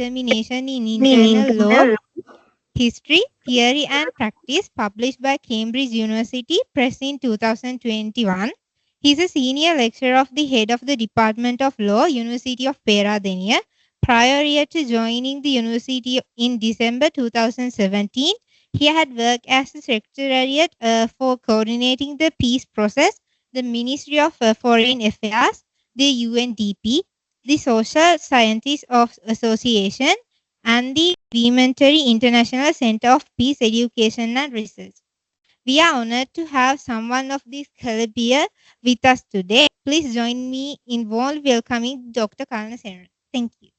Examination in Internal Law, History, Theory and Practice, published by Cambridge University, Press in 2021. He is a senior lecturer of the head of the Department of Law, University of Peradeniya. Prior to joining the university in December 2017, he had worked as a secretariat for coordinating the peace process, the Ministry of Foreign Affairs, the UNDP, the Social Scientists of Association, and the Elementary International Center of Peace Education and Research. We are honored to have someone of this caliber with us today. Please join me in warm welcoming Dr. Kalna Senaran. Thank you.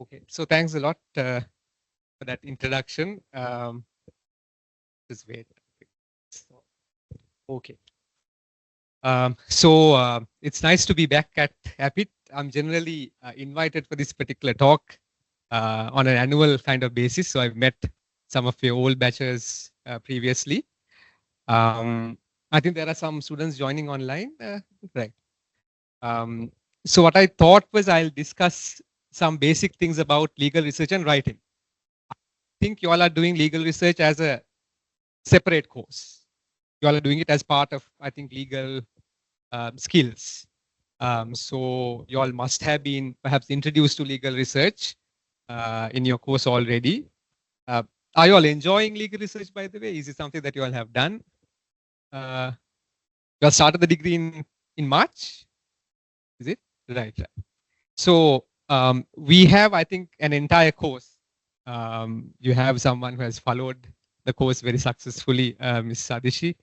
Okay, so thanks a lot for that introduction. Just wait. Okay. It's nice to be back at APIT. I'm generally invited for this particular talk on an annual kind of basis. So I've met some of your old batchers previously. I think there are some students joining online, right? So what I thought was I'll discuss some basic things about legal research and writing. I think you all are doing legal research as a separate course. You all are doing it as part of, I think, legal skills. So you all must have been perhaps introduced to legal research in your course already. Are you all enjoying legal research, by the way? Is it something that you all have done? You all started the degree in March? Is it? Right. So we have, I think, an entire course. You have someone who has followed the course very successfully, Ms. Sadishi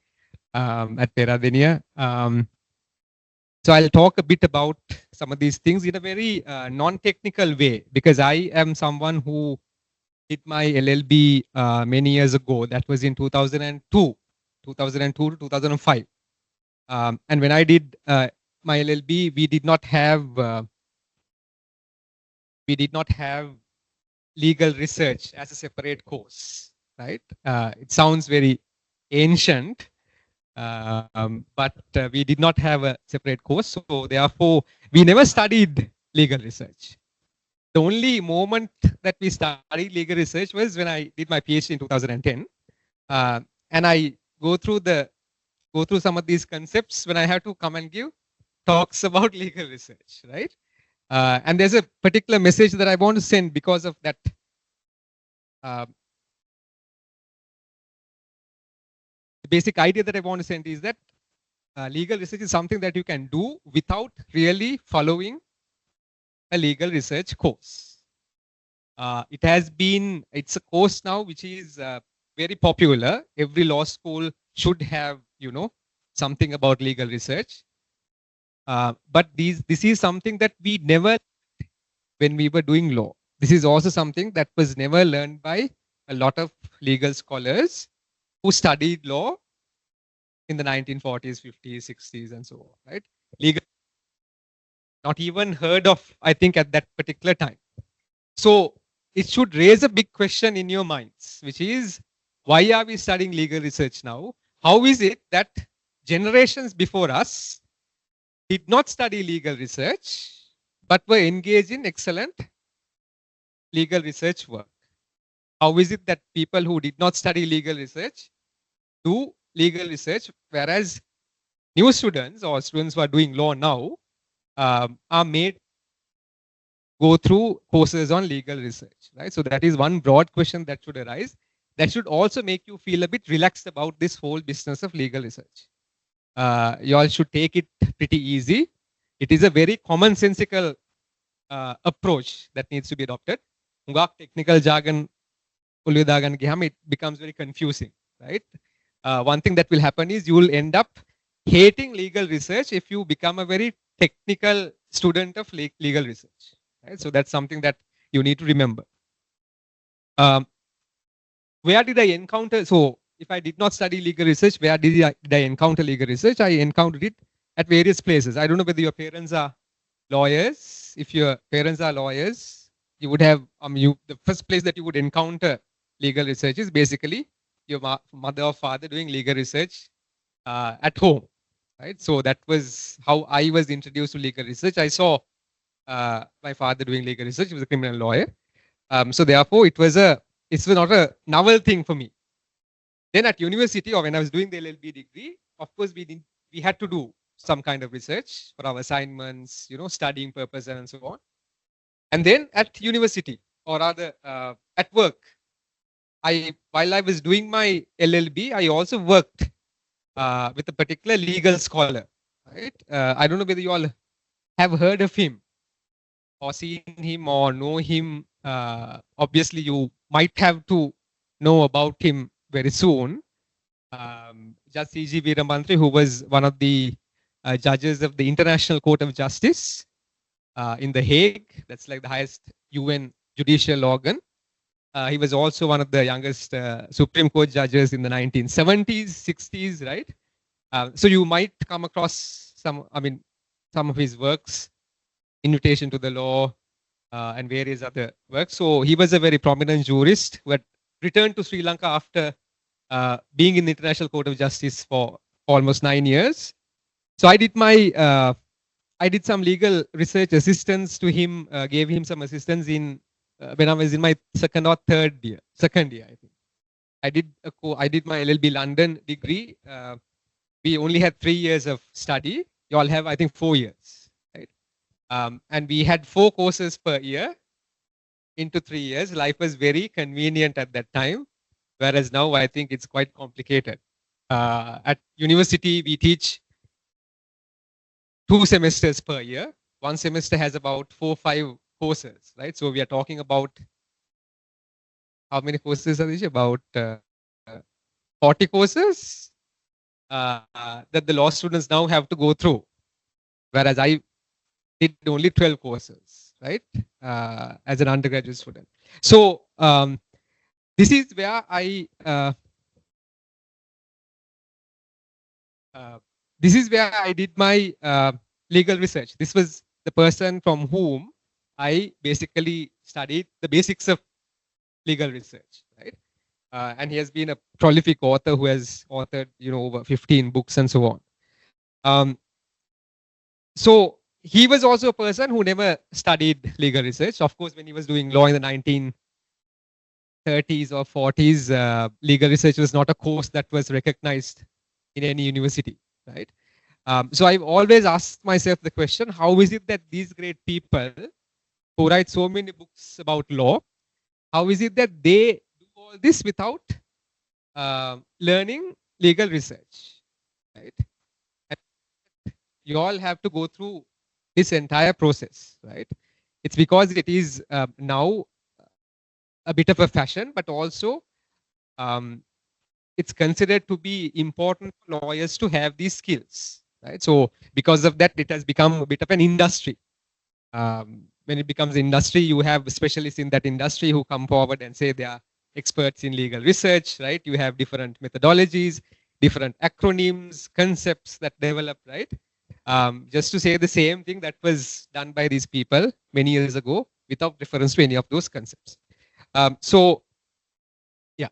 at Peradeniya. So I'll talk a bit about some of these things in a very non-technical way, because I am someone who did my LLB many years ago. That was in 2002 to 2005. And when I did my LLB, we did not have legal research as a separate course, right? It sounds very ancient, but we did not have a separate course. So therefore, we never studied legal research. The only moment that we studied legal research was when I did my PhD in 2010. And I go through some of these concepts when I have to come and give talks about legal research, right? And there's a particular message that I want to send because of that. The basic idea that I want to send is that legal research is something that you can do without really following a legal research course. It's a course now which is very popular. Every law school should have, something about legal research. But this is something that we never, when we were doing law. This is also something that was never learned by a lot of legal scholars who studied law in the 1940s, 50s, 60s, and so on, right? Legal, not even heard of, I think, at that particular time. So it should raise a big question in your minds, which is, why are we studying legal research now? How is it that generations before us did not study legal research, but were engaged in excellent legal research work? How is it that people who did not study legal research do legal research, whereas new students or students who are doing law now are made go through courses on legal research, right? So that is one broad question that should arise. That should also make you feel a bit relaxed about this whole business of legal research. You all should take it pretty easy. It is a very commonsensical approach that needs to be adopted. Technical jargon, it becomes very confusing, right? One thing that will happen is you will end up hating legal research if you become a very technical student of legal research, right? So that's something that you need to remember. Where did I encounter? So if I did not study legal research, where did I encounter legal research? I encountered it at various places. I don't know whether your parents are lawyers. If your parents are lawyers, you would have, the first place that you would encounter legal research is basically your mother or father doing legal research at home, right? So that was how I was introduced to legal research. I saw my father doing legal research. He was a criminal lawyer. So therefore, it's not a novel thing for me. Then at university, or when I was doing the LLB degree, of course, we had to do some kind of research for our assignments, studying purpose and so on. And then at university, or rather at work, while I was doing my LLB, I also worked with a particular legal scholar. Right? I don't know whether you all have heard of him or seen him or know him. Obviously, you might have to know about him very soon. Judge C.G. Veeramantri, who was one of the judges of the International Court of Justice in The Hague. That's like the highest UN judicial organ. He was also one of the youngest Supreme Court judges in the 1970s, 60s, right? So you might come across some of his works, Invitation to the Law, and various other works. So he was a very prominent jurist who had returned to Sri Lanka after being in the International Court of Justice for almost 9 years. So I did some legal research assistance to him, gave him some assistance in when I was in my second year, I think. I did my LLB London degree. We only had 3 years of study. You all have, I think, 4 years, right? And we had 4 courses per year into 3 years. Life was very convenient at that time, whereas now I think it's quite complicated. At university, we teach 2 semesters per year. One semester has about 4-5 courses, right? So we are talking about how many courses are these? About 40 courses that the law students now have to go through, whereas I did only 12 courses, right? As an undergraduate student. So this is where I did my legal research. This was the person from whom I basically studied the basics of legal research, right? And he has been a prolific author who has authored, over 15 books and so on. So he was also a person who never studied legal research. Of course, when he was doing law in the 1930s or 40s, legal research was not a course that was recognized in any university, right? So I've always asked myself the question, how is it that these great people who write so many books about law, how is it that they do all this without learning legal research, right? And you all have to go through this entire process, right? It's because it is now a bit of a fashion, but also it's considered to be important for lawyers to have these skills, right? So because of that, it has become a bit of an industry. When it becomes industry, you have specialists in that industry who come forward and say they are experts in legal research, right? You have different methodologies, different acronyms, concepts that develop, right? Just to say the same thing that was done by these people many years ago without reference to any of those concepts. So, yeah.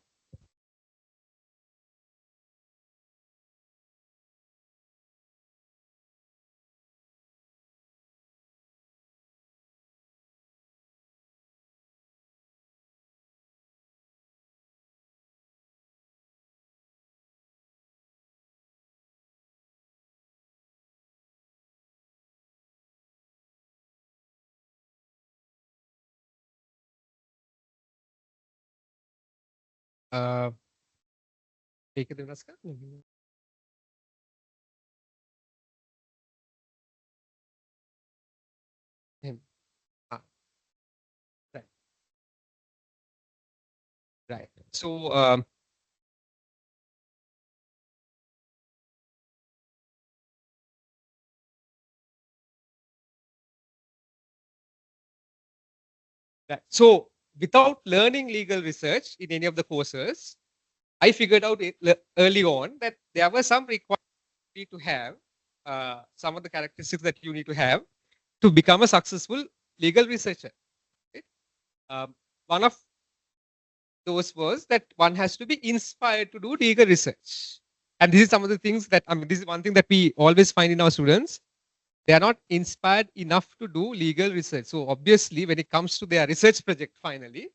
Uh, ඒකද වෙනස් කරන්නේ? එහෙම. Ah, right. Right. So, right. So without learning legal research in any of the courses, I figured out early on that there were some requirements to have, some of the characteristics that you need to have to become a successful legal researcher. Right? One of those was that one has to be inspired to do legal research And this is some of the things that, this is one thing that we always find in our students. They are not inspired enough to do legal research. So obviously, when it comes to their research project, finally,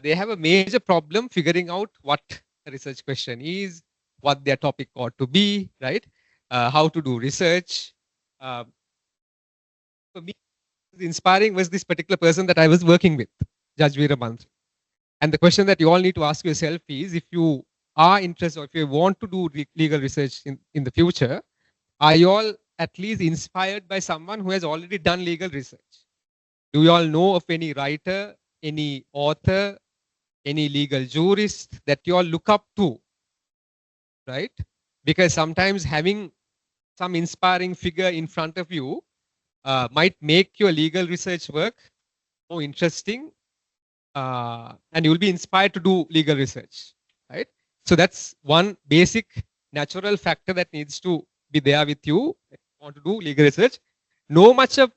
they have a major problem figuring out what a research question is, what their topic ought to be, right? How to do research. Uh, for me, inspiring was this particular person that I was working with, Judge Veeramanth. And the question that you all need to ask yourself is, if you are interested or if you want to do legal research in the future, are you all at least inspired by someone who has already done legal research? Do you all know of any writer, any author, any legal jurist that you all look up to, right? Because sometimes having some inspiring figure in front of you might make your legal research work more interesting, and you'll be inspired to do legal research, right? So that's one basic natural factor that needs to be there with you if you want to do legal research. No much of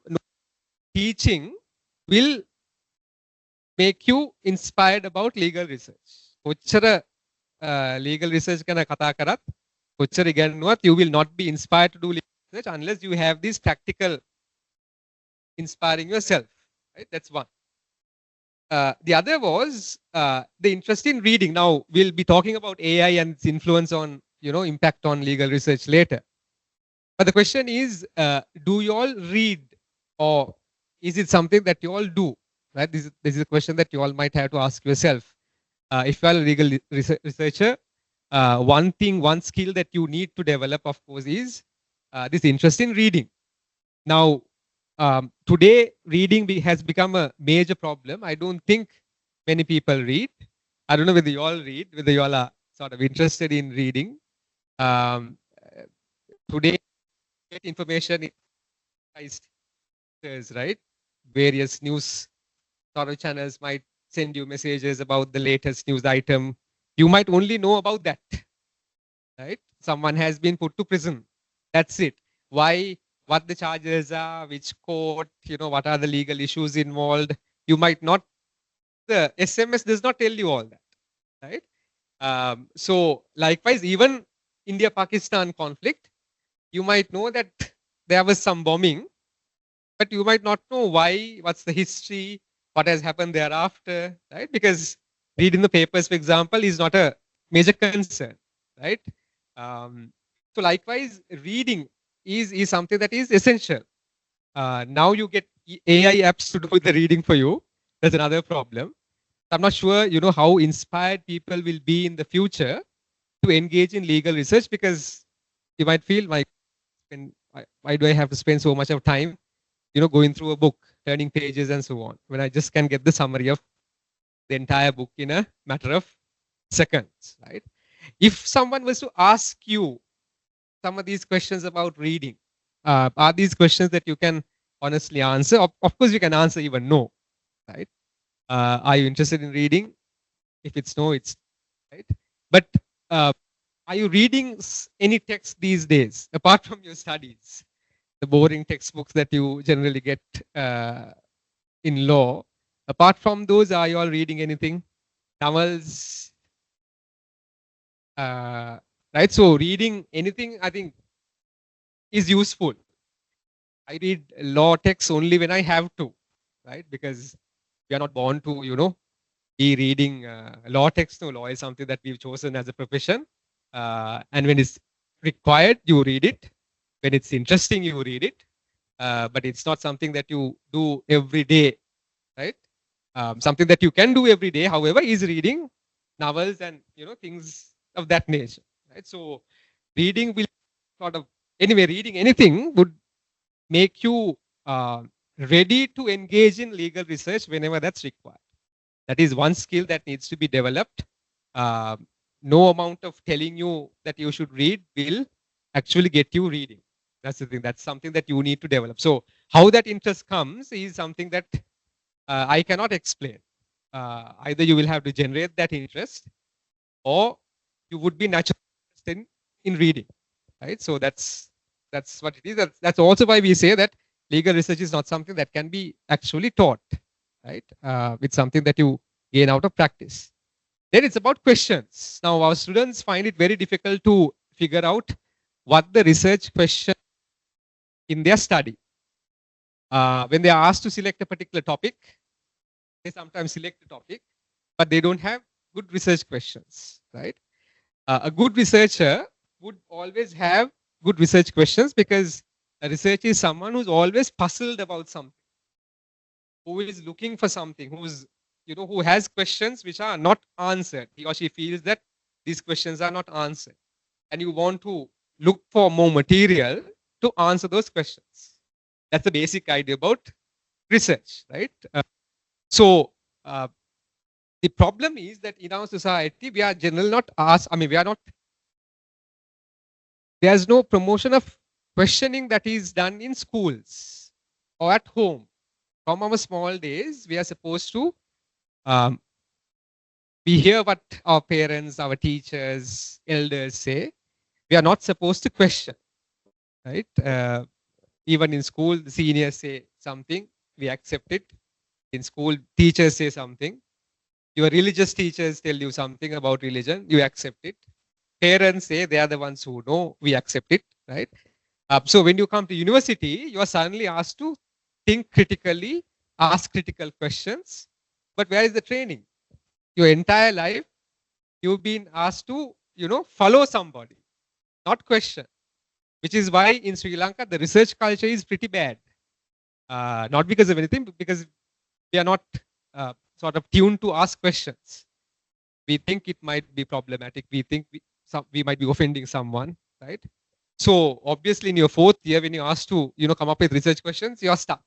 teaching will make you inspired about legal research. කොච්චර legal research ගැන කතා කරත්, කොච්චර ඉගෙනුවත්, you will not be inspired to do legal research unless you have this practical inspiring yourself, right? That's one. The other was the interest in reading. Now we'll be talking about AI and its influence on, impact on legal research later. But the question is, do you all read, or is it something that you all do? Right? This is a question that you all might have to ask yourself. If you are a legal researcher, one skill that you need to develop, of course, is this interest in reading. Now, today, reading has become a major problem. I don't think many people read. I don't know whether you all read, whether you all are sort of interested in reading. Today, get information in right? Various news sort of channels might send you messages about the latest news item. You might only know about that, right? Someone has been put to prison. That's it. Why? What the charges are, which court, what are the legal issues involved. You might not, the SMS does not tell you all that, right? So likewise, even India-Pakistan conflict, you might know that there was some bombing, but you might not know why, what's the history, what has happened thereafter, right? Because reading the papers, for example, is not a major concern, right? So likewise, reading is something that is essential. Now you get AI apps to do the reading for you. That's another problem. I'm not sure, how inspired people will be in the future to engage in legal research, because you might feel like, why do I have to spend so much of time, going through a book, turning pages and so on, when I just can get the summary of the entire book in a matter of seconds, right? If someone was to ask you some of these questions about reading, are these questions that you can honestly answer? Of course, you can answer even no, right? Are you interested in reading? If it's no, it's right. But are you reading any text these days, apart from your studies, the boring textbooks that you generally get in law? Apart from those, are you all reading anything? Novels, right? So reading anything, I think, is useful. I read law texts only when I have to, right? Because we are not born to, be reading law texts. No, law is something that we've chosen as a profession. And when it's required, you read it. When it's interesting, you read it. But it's not something that you do every day, right? Something that you can do every day, however, is reading novels and, things of that nature, right? So reading will sort of, anyway, reading anything would make you ready to engage in legal research whenever that's required. That is one skill that needs to be developed. No amount of telling you that you should read will actually get you reading. That's the thing. That's something that you need to develop. So how that interest comes is something that I cannot explain. Either you will have to generate that interest, or you would be naturally interested in reading, right? So that's what it is. That's also why we say that legal research is not something that can be actually taught, right? It's something that you gain out of practice. Then it's about questions. Now our students find it very difficult to figure out what the research question in their study. When they are asked to select a particular topic, they sometimes select a topic, but they don't have good research questions, right? A good researcher would always have good research questions, because a researcher is someone who's always puzzled about something, who is looking for something, who has questions which are not answered. He or she feels that these questions are not answered, and you want to look for more material to answer those questions. That's the basic idea about research, right? So the problem is that in our society, we are generally not asked. I mean, we are not. There's no promotion of questioning that is done in schools or at home. From our small days, we are supposed to um, we hear what our parents, our teachers, elders say. We are not supposed to question, right? Even in school, the seniors say something, we accept it. In school, teachers say something. Your religious teachers tell you something about religion, you accept it. Parents say they are the ones who know, we accept it, right? So when you come to university, you are suddenly asked to think critically, ask critical questions. But where is the training? Your entire life, you've been asked to, follow somebody, not question. Which is why in Sri Lanka, the research culture is pretty bad. Not because of anything, but because we are not sort of tuned to ask questions. We think it might be problematic. We think we might be offending someone, right? So obviously in your fourth year, when you're asked to, come up with research questions, you're stuck.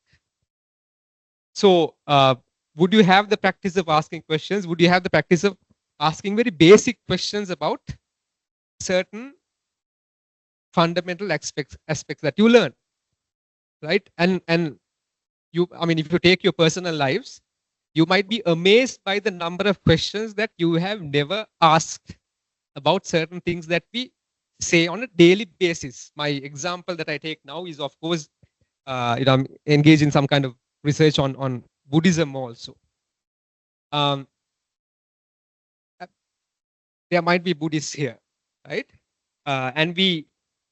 So would you have the practice of asking questions? Would you have the practice of asking very basic questions about certain fundamental aspects that you learn, right? And you, I mean, if you take your personal lives, you might be amazed by the number of questions that you have never asked about certain things that we say on a daily basis. My example that I take now is, of course, I'm engaged in some kind of research on Buddhism also. Um, there might be Buddhists here, right? And we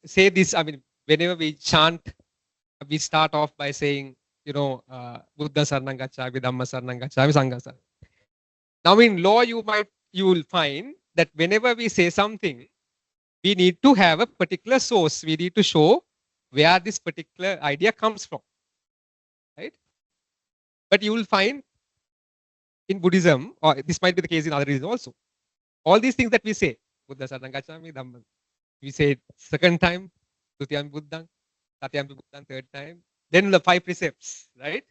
say this, I mean, whenever we chant, we start off by saying, Buddha Saranam Gacchami, Dhamma Saranam Gacchami, Sangha Saranam. Now in law, you will find that whenever we say something, we need to have a particular source. We need to show where this particular idea comes from, right? But you will find in Buddhism, or this might be the case in other religions also, all these things that we say, Buddha Saranam Gacchami, Dhamma, we say it second time, Dutiyam Buddhang, Tatyam Buddhang, third time, then the 5 precepts, right?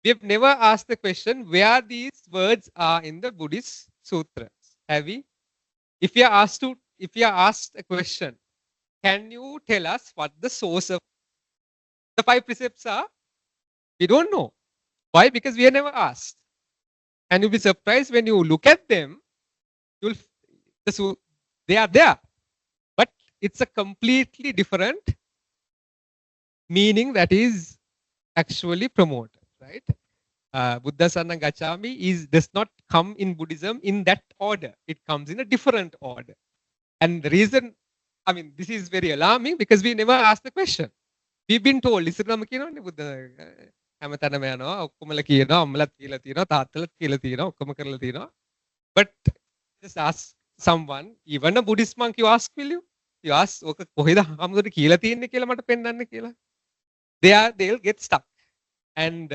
We have never asked the question where these words are in the Buddhist sutras. Have we? If you are asked a question, can you tell us what the source of the 5 precepts are? We don't know. Why? Because we have never asked. And you'll be surprised when you look at them, they are there. But it's a completely different meaning that is actually promoted, right? Buddha Saranam Gacchami does not come in Buddhism in that order. It comes in a different order. And the reason, I mean, this is very alarming because we never asked the question. We've been told, ඉස්සරම කියනවනේ බුද්ධ හැමතැනම යනවා ඔක්කොමල කියනවා අම්මලත් කියලා තියෙනවා තාත්තලත් කියලා තියෙනවා ඔක්කොම කරලා තියෙනවා. But just ask someone, even a Buddhist monk, you ask, will you? You ask, ඔක කොහෙද හාමුදුරුවෝ කියලා තියෙන්නේ කියලා මට පෙන්නන්න කියලා. They'll get stuck. And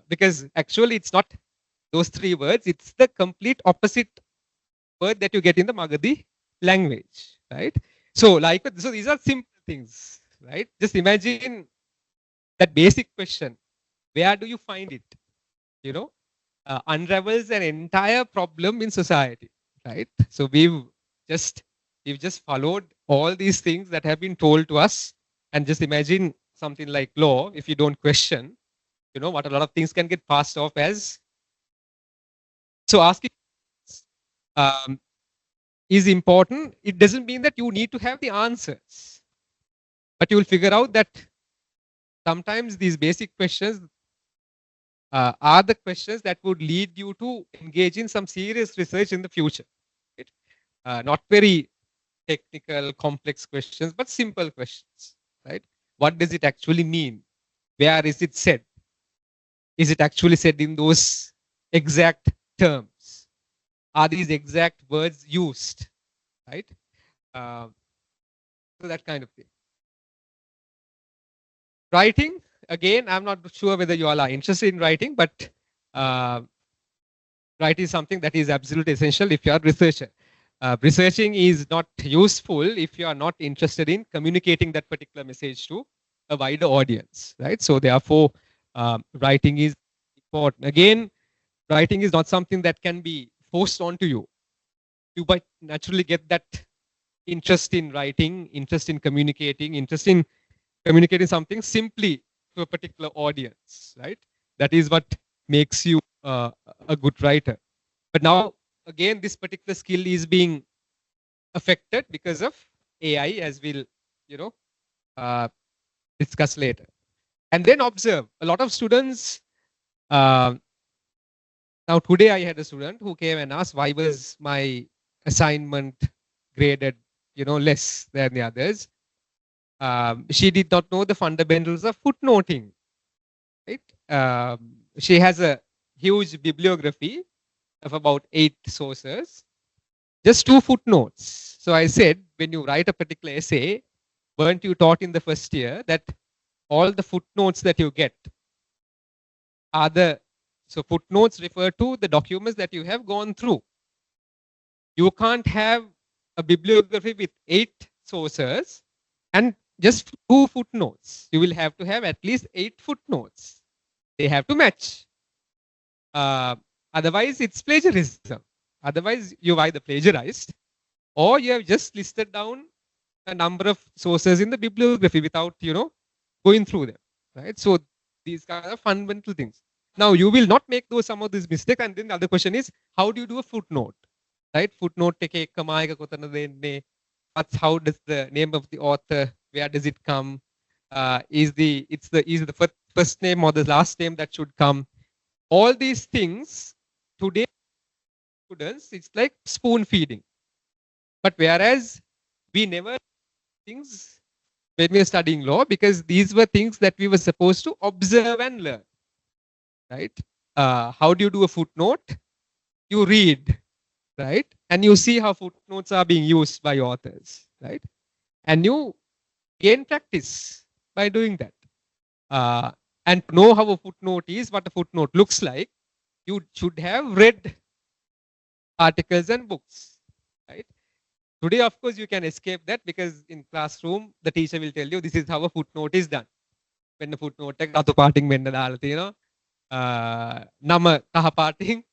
because actually it's not those 3 words, it's the complete opposite word that you get in the Magadhi language, right? So these are simple things, right? Just imagine that basic question, where do you find it? Unravels an entire problem in society, right? So we've just followed all these things that have been told to us, and just imagine something like law. If you don't question, what a lot of things can get passed off as. So asking is important. It doesn't mean that you need to have the answers, but you will figure out that sometimes these basic questions are the questions that would lead you to engage in some serious research in the future. Right? Not very technical, complex questions, but simple questions, right? What does it actually mean? Where is it said? Is it actually said in those exact terms? Are these exact words used, right? Uh, so that kind of thing. Writing, again, I'm not sure whether you all are interested in writing, but uh, writing is something that is absolutely essential if you are a researcher. Researching is not useful if you are not interested in communicating that particular message to a wider audience, right? So therefore, writing is important. Again, writing is not something that can be forced onto you. You might naturally get that interest in writing, interest in communicating something simply to a particular audience, right? That is what makes you a good writer. But now, again, this particular skill is being affected because of AI, as we'll, you know, uh, discuss later. And then observe. A lot of students. Uh, now, today I had a student who came and asked, "Why was my assignment graded, less than the others?" She did not know the fundamentals of footnoting. Right? She has a huge bibliography of about 8 sources, just 2 footnotes. So I said, when you write a particular essay, weren't you taught in the first year that all the footnotes that you get are so footnotes refer to the documents that you have gone through. You can't have a bibliography with 8 sources and just 2 footnotes. You will have to have at least 8 footnotes. They have to match. Otherwise, it's plagiarism. Otherwise, you've either plagiarized or you have just listed down a number of sources in the bibliography without, going through them, right? So these kind of fundamental things. Now, you will not make some of these mistakes. And then the other question is, how do you do a footnote, right? Footnote take how does the name of the author, where does it come? Is the first name or the last name that should come? All these things today, students, it's like spoon feeding. But whereas we never things when we were studying law, because these were things that we were supposed to observe and learn, right? How do you do a footnote? You read, right? And you see how footnotes are being used by authors, right? And you gain practice by doing that. And to know how a footnote is, what a footnote looks like, you should have read articles and books, right? Today, of course, you can escape that because in classroom, the teacher will tell you this is how a footnote is done. When the footnote ratu පාටින් වෙන්න දාලා තියෙනවා. නම කහ පාටින්,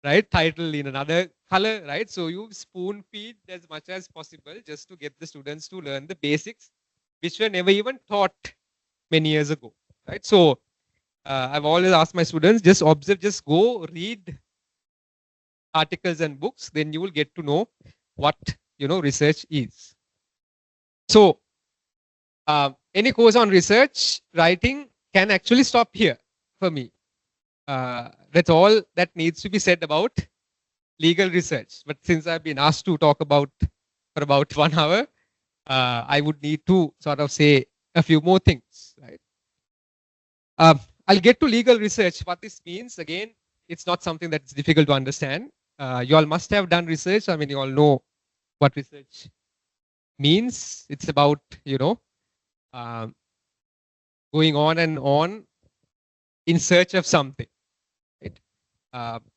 right? Title in another color, right? So you spoon feed as much as possible just to get the students to learn the basics, which were never even taught many years ago, right? So I've always asked my students, just observe, just go read articles and books, then you will get to know what research is. So any course on research writing can actually stop here for me. That's all that needs to be said about legal research. But since I've been asked to talk about for about 1 hour, I would need to sort of say a few more things, right? I'll get to legal research. What this means, again, it's not something that's difficult to understand. You all must have done research. I mean, you all know what research means. It's about, going on and on in search of something. Right?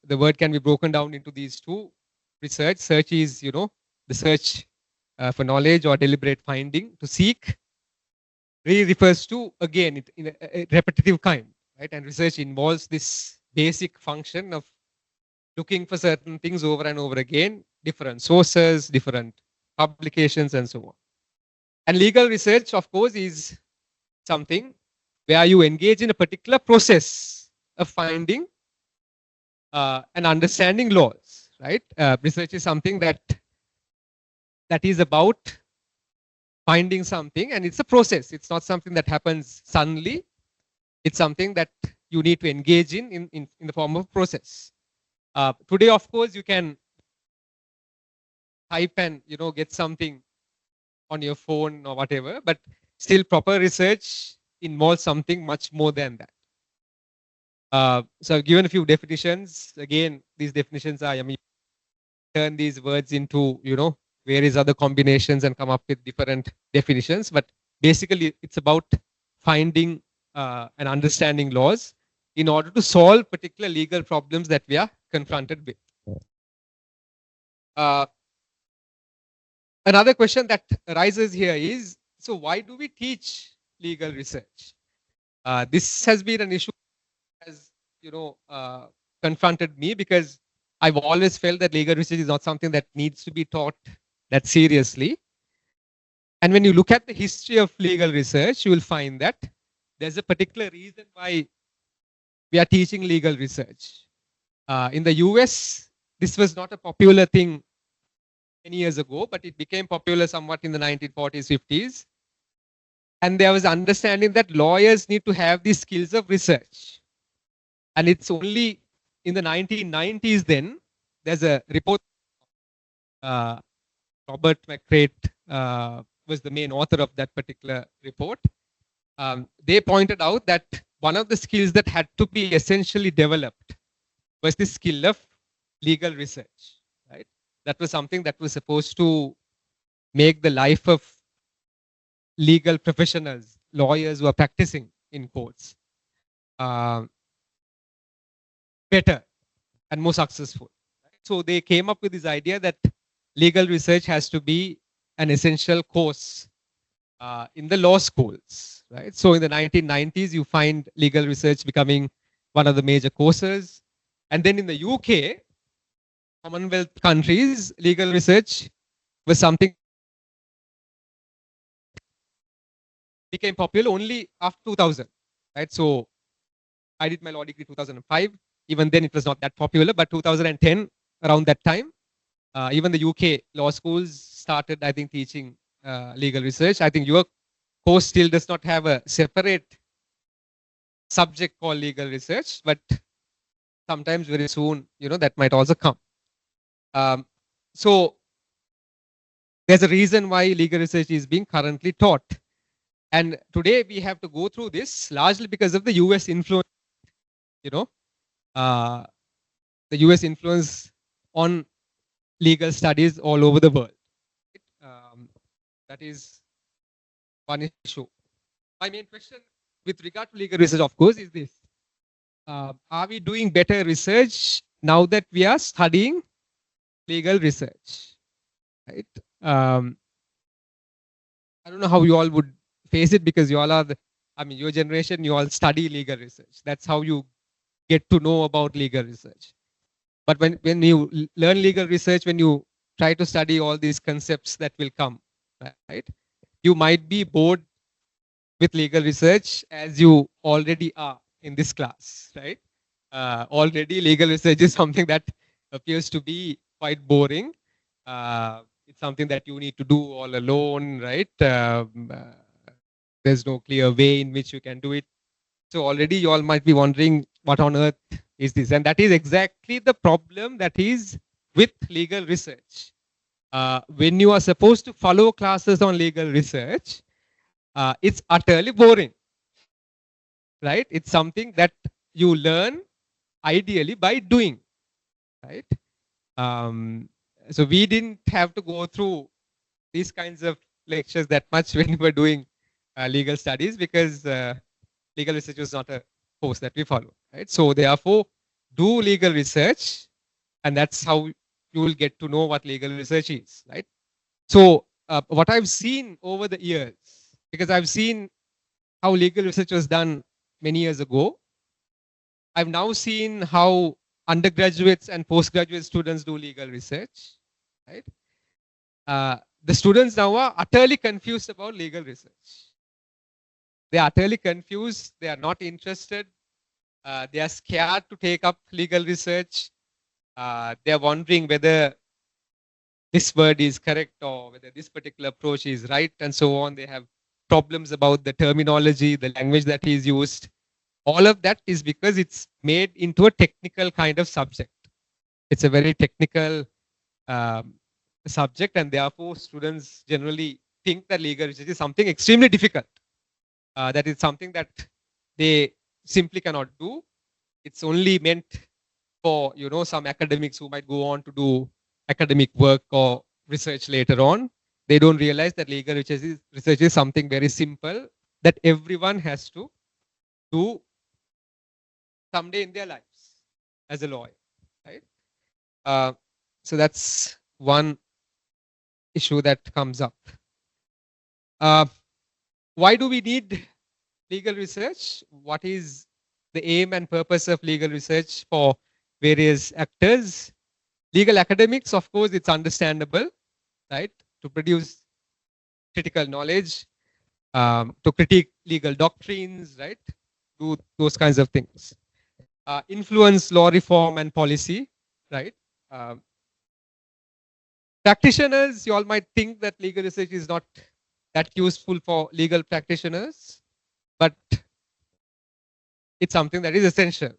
The word can be broken down into these two. Research. Search is, the search for knowledge or deliberate finding. To seek really refers to, again, it in a repetitive kind, right? And research involves this basic function of looking for certain things over and over again, different sources, different publications, and so on. And legal research, of course, is something where you engage in a particular process of finding and understanding laws, right? Research is something that is about finding something, and it's a process. It's not something that happens suddenly. It's something that you need to engage in the form of process. Today, of course, you can type and get something on your phone or whatever, but still proper research involves something much more than that. So I've given a few definitions. Again, these definitions are, I mean, turn these words into, various other combinations and come up with different definitions. But basically, it's about finding and understanding laws in order to solve particular legal problems that we are confronted with. Uh, Another question that arises here is, so why do we teach legal research? This has been an issue has, confronted me, because I've always felt that legal research is not something that needs to be taught that seriously. And when you look at the history of legal research, you will find that there's a particular reason why we are teaching legal research. In the US, this was not a popular thing many years ago, but it became popular somewhat in the 1940s, 50s. And there was understanding that lawyers need to have these skills of research. And it's only in the 1990s then, there's a report, Robert McCreight was the main author of that particular report. They pointed out that one of the skills that had to be essentially developed was the skill of legal research, right? That was something that was supposed to make the life of legal professionals, lawyers who are practicing in courts, better and more successful. Right? So they came up with this idea that legal research has to be an essential course in the law schools. Right? So in the 1990s, you find legal research becoming one of the major courses. And then in the UK, Commonwealth countries, legal research was something became popular only after 2000. Right? So I did my law degree 2005. Even then, it was not that popular, but 2010, around that time, even the UK law schools started, I think, teaching legal research. I think your course still does not have a separate subject called legal research, but sometimes very soon, that might also come. So there's a reason why legal research is being currently taught. And today we have to go through this largely because of the US influence, the US influence on legal studies all over the world. That is one issue. My main question with regard to legal research, of course, is this. Are we doing better research now that we are studying legal research? Right? I don't know how you all would face it, because you all are, your generation, you all study legal research. That's how you get to know about legal research. But when you learn legal research, when you try to study all these concepts that will come, right? You might be bored with legal research as you already are in this class, right? Already legal research is something that appears to be quite boring. It's something that you need to do all alone, right? There's no clear way in which you can do it. So already you all might be wondering, what on earth is this? And that is exactly the problem that is with legal research. When you are supposed to follow classes on legal research, it's utterly boring, right? It's something that you learn ideally by doing, right? So we didn't have to go through these kinds of lectures that much when we were doing legal studies, because legal research was not a course that we follow, right? So therefore, do legal research, and that's how you will get to know what legal research is, right? So what I've seen over the years, because I've seen how legal research was done many years ago, I've now seen how undergraduates and postgraduate students do legal research, right? The students now are utterly confused about legal research. They are utterly confused. They are not interested. They are scared to take up legal research. They are wondering whether this word is correct or whether this particular approach is right, and so on. They have problems about the terminology, the language that is used. All of that is because it's made into a technical kind of subject. It's a very technical subject, and therefore students generally think that legal research is something extremely difficult. That is something that they simply cannot do. It's only meant for some academics who might go on to do academic work or research later on. They don't realize that legal research is something very simple that everyone has to do someday in their lives as a lawyer, right? Uh, so that's one issue that comes up. Uh, why do we need legal research? What is the aim and purpose of legal research for various actors? Legal academics, of course, it's understandable, right? To produce critical knowledge, to critique legal doctrines, right? Do those kinds of things. Influence law reform and policy, right? Um, practitioners, you all might think that legal research is not that useful for legal practitioners, but it's something that is essential.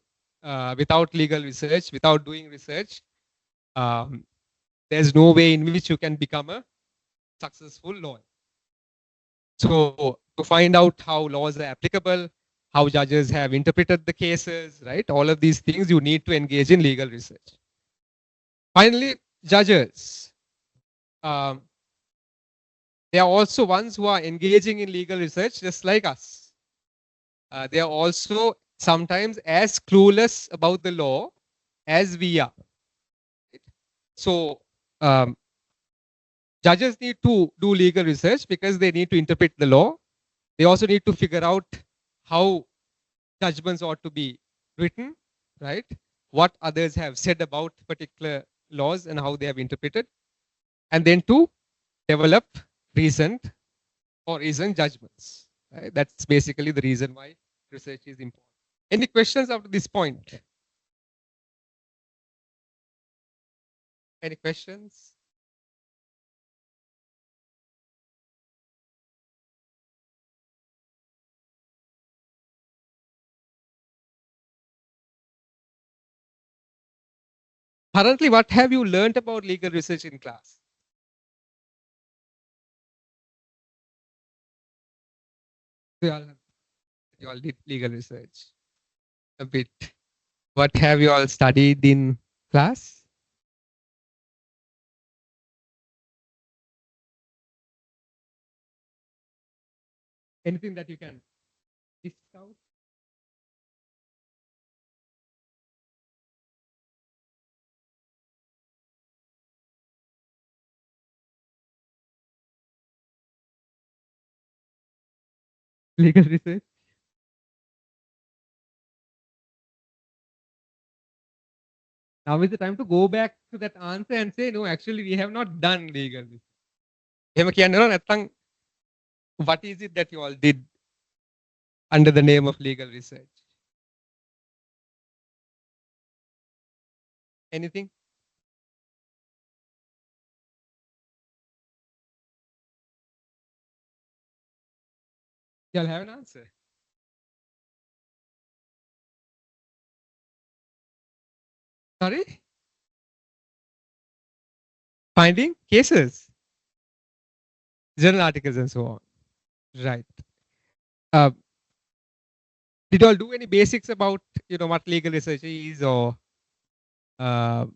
Without legal research, without doing research, um, there's no way in which you can become a successful lawyer. So to find out how laws are applicable, how judges have interpreted the cases, right? All of these things you need to engage in legal research. Finally, judges. Um, they are also ones who are engaging in legal research just like us. They are also sometimes as clueless about the law as we are. So judges need to do legal research because they need to interpret the law. They also need to figure out how judgments ought to be written, right? What others have said about particular laws and how they have interpreted, and then to develop reasoned or reasoned judgments. Right? That's basically the reason why research is important. Any questions up to this point? Any questions? Currently, what have you learned about legal research in class? You all did legal research a bit. What have you all studied in class? Anything that you can list out? Legal research. Now is the time to go back to that answer and say, no, actually, we have not done legal research. What is it that you all did under the name of legal research? Anything? You all have an answer. Sorry? Finding cases, journal articles, and so on. Right. Uh, did you all do any basics about what legal research is, or uh,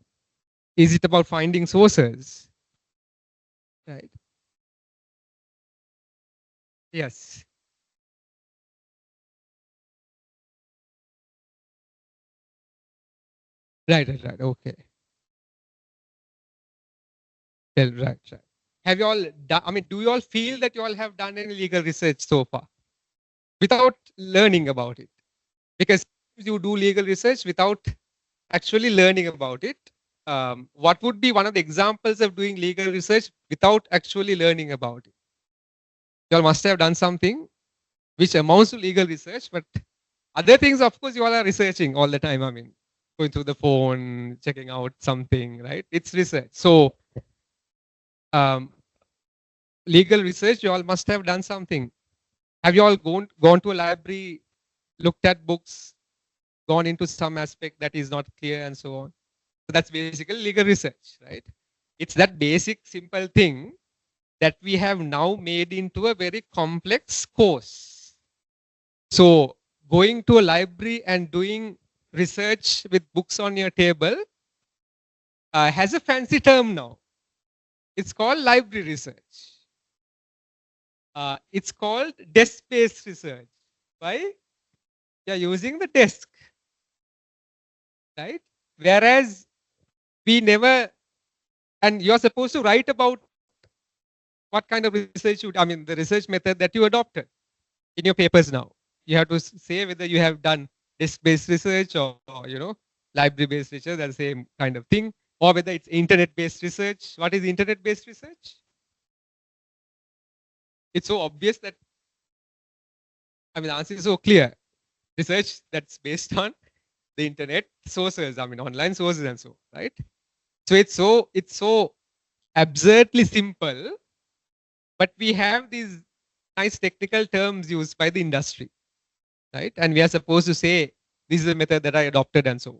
is it about finding sources? Right. Yes. Right. Okay. Well, right. Have you all done, do you all feel that you all have done any legal research so far without learning about it? Because you do legal research without actually learning about it. What would be one of the examples of doing legal research without actually learning about it? You all must have done something which amounts to legal research, but other things, of course, you all are researching all the time. Going through the phone, checking out something, right? It's research. So, legal research, you all must have done something. Have you all gone to a library, looked at books, gone into some aspect that is not clear, and so on? So that's basically legal research, right? It's that basic, simple thing that we have now made into a very complex course. So going to a library and doing research with books on your table has a fancy term now. It's called library research. It's called desk-based research. Why? You're using the desk, right? Whereas we never, and you're supposed to write about what kind of research I mean, the research method that you adopted in your papers now. You have to say whether you have done desk-based research or library-based research, that's the same kind of thing, or whether it's internet-based research. What is internet-based research? It's so obvious that, I mean, the answer is so clear. Research that's based on the internet sources, I mean, online sources and so, right? So it's so absurdly simple, but we have these nice technical terms used by the industry, right? And we are supposed to say, this is a method that I adopted and so on,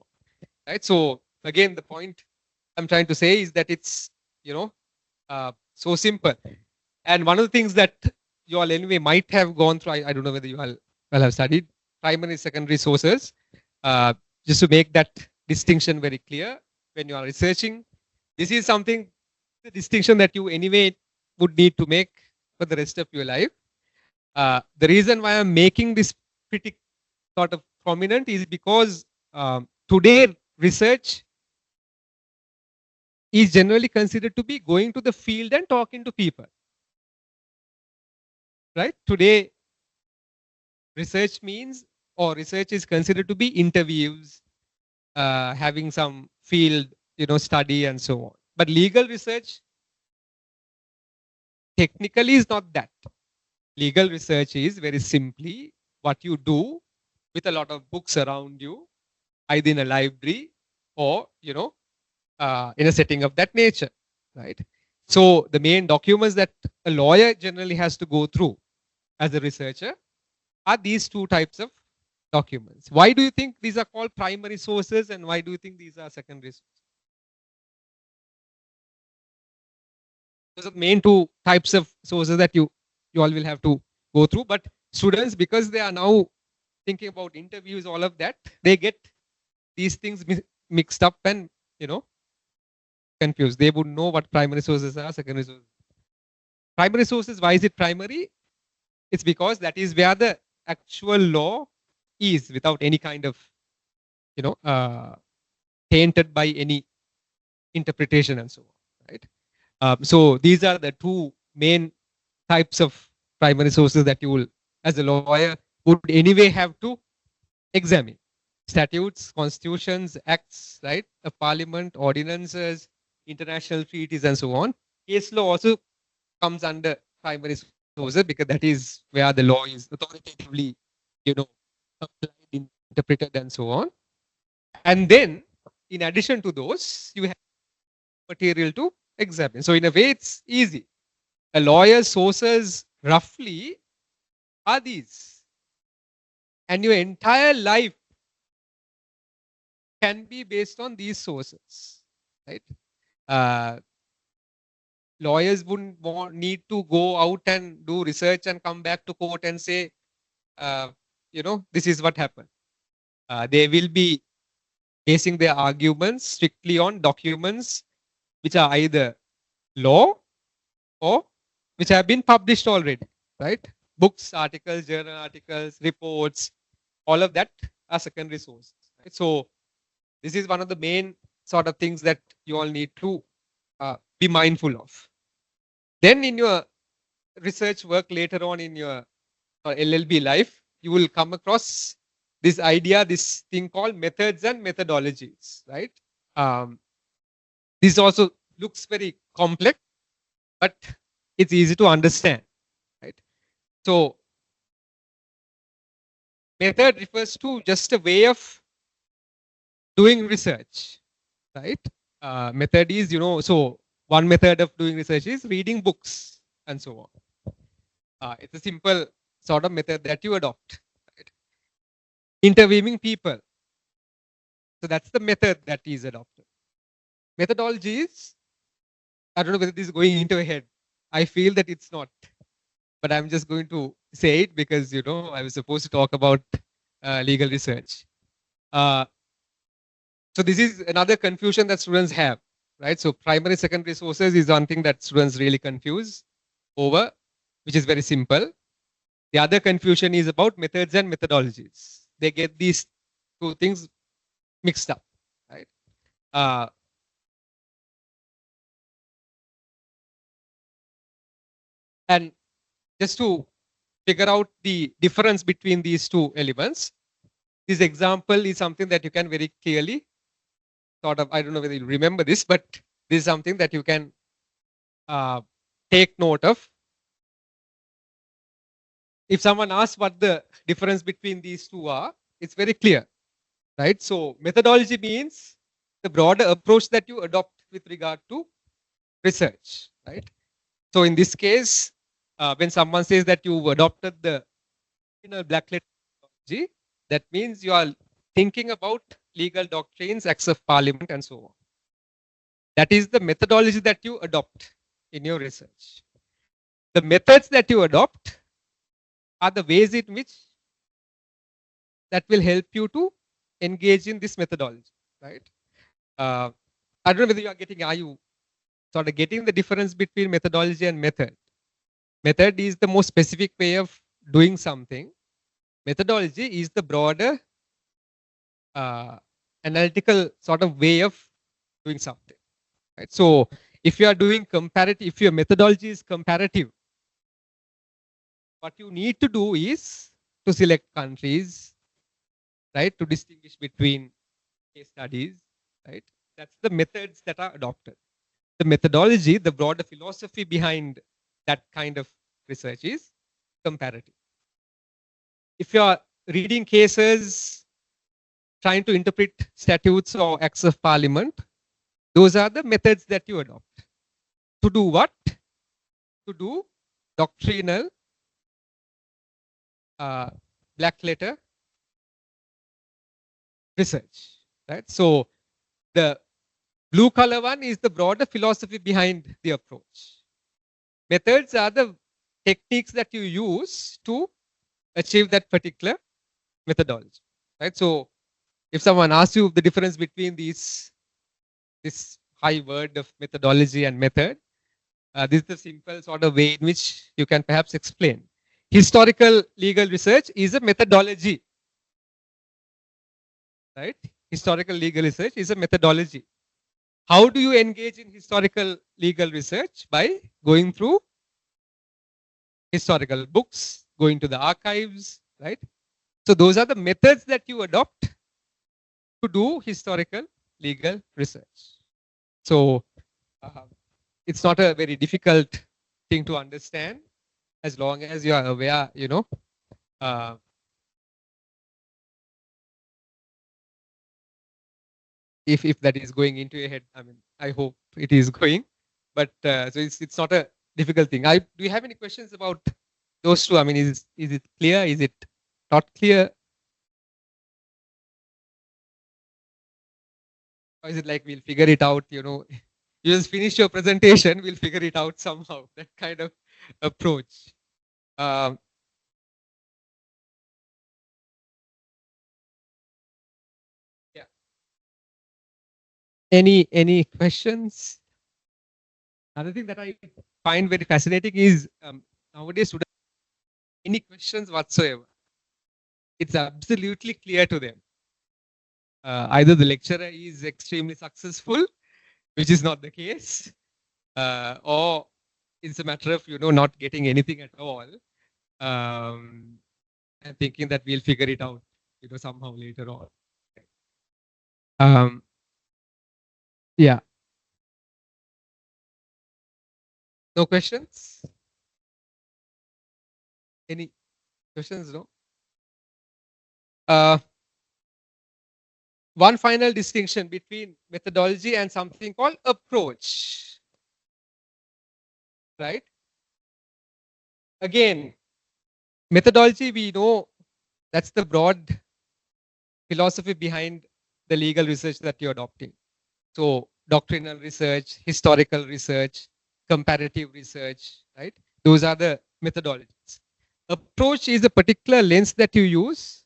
right? So again, the point I'm trying to say is that it's, so simple. And one of the things that you all anyway might have gone through, I don't know whether you all have studied primary, secondary sources, just to make that distinction very clear when you are researching. This is something, the distinction that you anyway would need to make for the rest of your life. The reason why I'm making this pretty sort of prominent is because today research is generally considered to be going to the field and talking to people, right? Today research means, or research is considered to be interviews, having some field, study and so on. But legal research technically is not that. Legal research is very simply what you do with a lot of books around you, either in a library or, in a setting of that nature, right? So the main documents that a lawyer generally has to go through as a researcher are these two types of documents. Why do you think these are called primary sources, and why do you think these are secondary sources? Those are the main two types of sources that you all will have to go through. But students, because they are now thinking about interviews, all of that, they get these things mixed up and confused. They would know what primary sources are, secondary sources. Primary sources, why is it primary? It's because that is where the actual law is, without any kind of tainted by any interpretation and so on, right? So these are the two main types of primary sources that you will, as a lawyer, would anyway have to examine: statutes, constitutions, acts, right, of parliament, ordinances, international treaties, and so on. Case law also comes under primary sources because that is where the law is authoritatively, applied, interpreted, and so on. And then, in addition to those, you have material to examine. So in a way, it's easy. A lawyer's sources roughly are these, and your entire life can be based on these sources, right? Lawyers wouldn't need to go out and do research and come back to court and say, this is what happened. They will be basing their arguments strictly on documents which are either law or which have been published already, right? Books, articles, journal articles, reports, all of that are secondary sources. Right? So this is one of the main sort of things that you all need to be mindful of. Then in your research work later on in your LLB life, you will come across this idea, this thing called methods and methodologies, right? This also looks very complex, but it's easy to understand, right? So method refers to just a way of doing research, right? Method is, so one method of doing research is reading books and so on. It's a simple sort of method that you adopt. Right? Interviewing people. So that's the method that is adopted. Methodologies, I don't know whether this is going into your head. I feel that it's not, but I'm just going to say it because I was supposed to talk about legal research. Uh, so this is another confusion that students have, right? So primary, secondary sources is one thing that students really confuse over, which is very simple. The other confusion is about methods and methodologies. They get these two things mixed up, right? Uh, and just to figure out the difference between these two elements, this example is something that you can very clearly sort of, I don't know whether you remember this, but this is something that you can uh, take note of. If someone asks what the difference between these two are, it's very clear, right? So methodology means the broader approach that you adopt with regard to research, right? So in this case, when someone says that you've adopted the black letter methodology, that means you are thinking about legal doctrines, acts of parliament, and so on. That is the methodology that you adopt in your research. The methods that you adopt are the ways in which that will help you to engage in this methodology, right? I don't know whether are you sort of getting the difference between methodology and method? Method is the most specific way of doing something. Methodology is the broader uh, analytical sort of way of doing something, right? So if you are doing comparative, if your methodology is comparative, what you need to do is to select countries, right? To distinguish between case studies, right? That's the methods that are adopted. The methodology, the broader philosophy behind that kind of research is comparative. If you are reading cases, trying to interpret statutes or acts of parliament, those are the methods that you adopt. To do what? To do doctrinal black letter research, right? So the blue color one is the broader philosophy behind the approach. Methods are the techniques that you use to achieve that particular methodology, right? So if someone asks you the difference between this high word of methodology and method, this is the simple sort of way in which you can perhaps explain. Historical legal research is a methodology, right? Historical legal research is a methodology. How do you engage in historical legal research? By going through historical books, going to the archives, right? So those are the methods that you adopt to do historical legal research. So it's not a very difficult thing to understand as long as you are aware, uh, if that is going into your head. I mean, I hope it is going, but so it's not a difficult thing. Do you have any questions about those two? I mean, is it clear? Is it not clear? Or is it like we'll figure it out? You just finish your presentation, we'll figure it out somehow. That kind of approach. Um, yeah. Any questions? Another thing that I find very fascinating is nowadays students any questions whatsoever. It's absolutely clear to them. Either the lecturer is extremely successful, which is not the case, or it's a matter of not getting anything at all, and thinking that we'll figure it out, somehow later on. Um, yeah. No questions? Any questions? No. One final distinction between methodology and something called approach, right? Again, methodology, we know that's the broad philosophy behind the legal research that you're adopting. So doctrinal research, historical research, comparative research, right? Those are the methodologies. Approach is a particular lens that you use,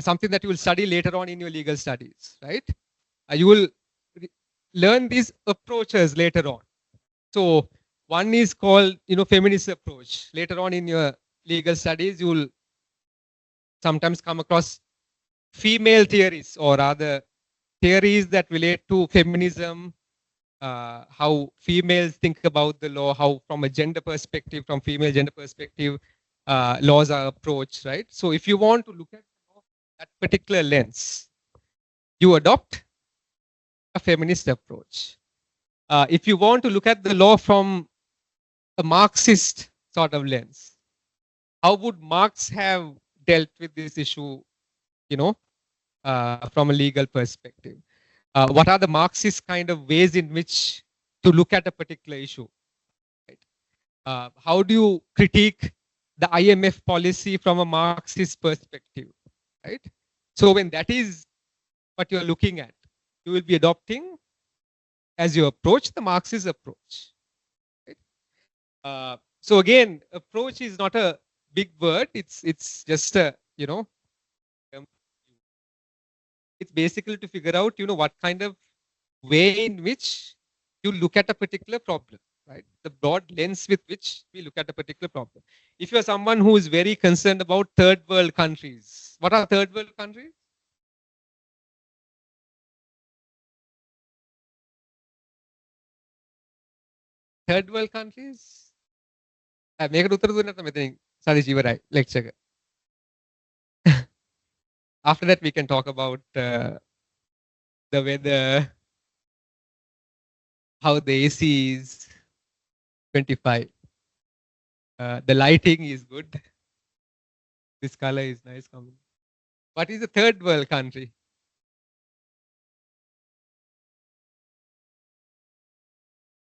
something that you will study later on in your legal studies, right? You will learn these approaches later on. So one is called, feminist approach. Later on in your legal studies, you will sometimes come across female theories or other theories that relate to feminism, how females think about the law, how from a gender perspective, from female gender perspective, laws are approached, right? So if you want to look at that particular lens, you adopt a feminist approach. If you want to look at the law from a Marxist sort of lens, how would Marx have dealt with this issue, you know, from a legal perspective? What are the Marxist kind of ways in which to look at a particular issue? Right? How do you critique the IMF policy from a Marxist perspective? Right? So when that is what you're looking at, you will be adopting as you approach the Marxist approach. Right? So again, approach is not a big word. It's just a it's basically to figure out what kind of way in which you look at a particular problem, right? The broad lens with which we look at a particular problem. If you're someone who is very concerned about third world countries, what are third world countries? Third world countries? මේකට උත්තර දුන්නේ නැත්නම් මෙතනින් සාදිස් ඉවරයි lecture එක. After that we can talk about the weather, how the AC is 25. The lighting is good. This color is nice. What is the third world country?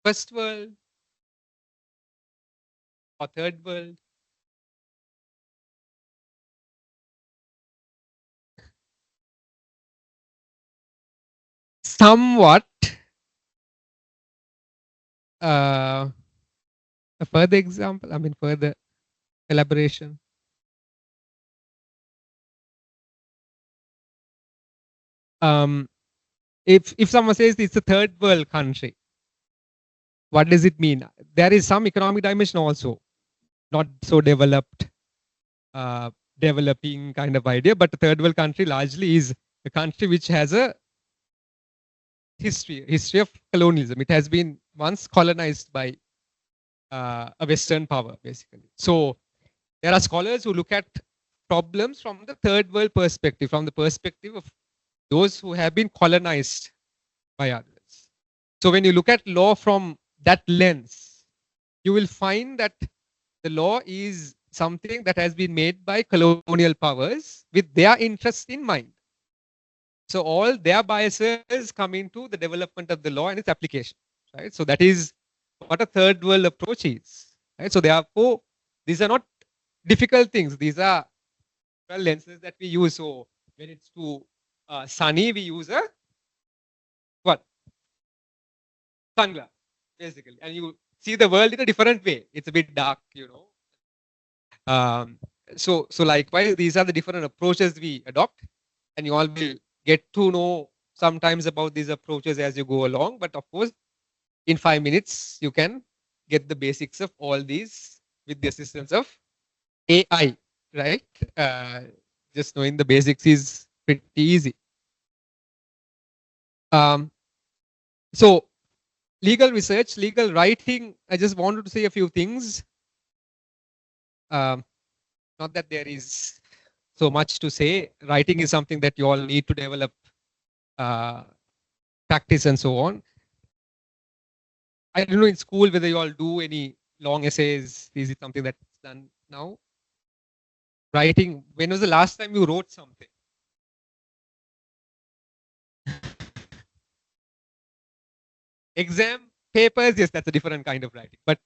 First world or third world? Somewhat. A further example, I mean, further elaboration. If someone says it's a third world country, what does it mean? There is some economic dimension also, not so developed, developing kind of idea, but a third world country largely is a country which has a history of colonialism. It has been once colonized by a Western power, basically. So there are scholars who look at problems from the third world perspective, from the perspective of those who have been colonized by others. So when you look at law from that lens, you will find that the law is something that has been made by colonial powers with their interest in mind. So all their biases come into the development of the law and its application, right? So that is what a third world approach is, right? So therefore, these are not difficult things. These are lenses that we use. So when it's too sunny, we use a what? Sunglass, basically. And you see the world in a different way. It's a bit dark, So likewise, these are the different approaches we adopt, and you all will get to know sometimes about these approaches as you go along. But of course, in 5 minutes, you can get the basics of all these with the assistance of AI, right? Just knowing the basics is pretty easy. So legal research, legal writing, I just wanted to say a few things. Not that there is so much to say. Writing is something that you all need to develop, practice and so on. I don't know in school whether you all do any long essays. Is it something that's done now? Writing, when was the last time you wrote something? Exam papers, yes, that's a different kind of writing. But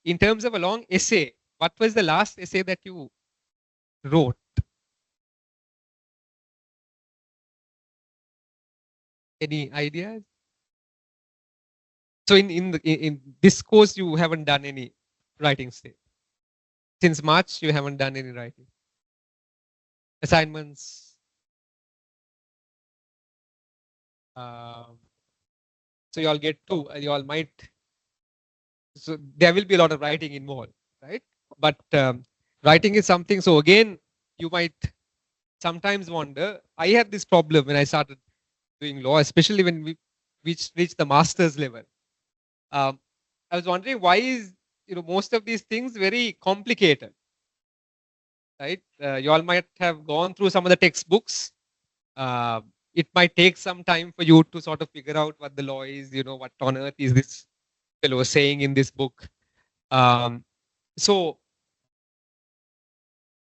in terms of a long essay, what was the last essay that you wrote? Any ideas? So in this course, you haven't done any writing stage. Since March, you haven't done any writing assignments. Um, so you all get two. You all might. So there will be a lot of writing involved, right? But writing is something. So again, you might sometimes wonder. I had this problem when I started doing law, especially when we reached the master's level. Um, I was wondering why is most of these things very complicated, right? You all might have gone through some of the textbooks. Uh, it might take some time for you to sort of figure out what the law is. What on earth is this fellow saying in this book? Um, so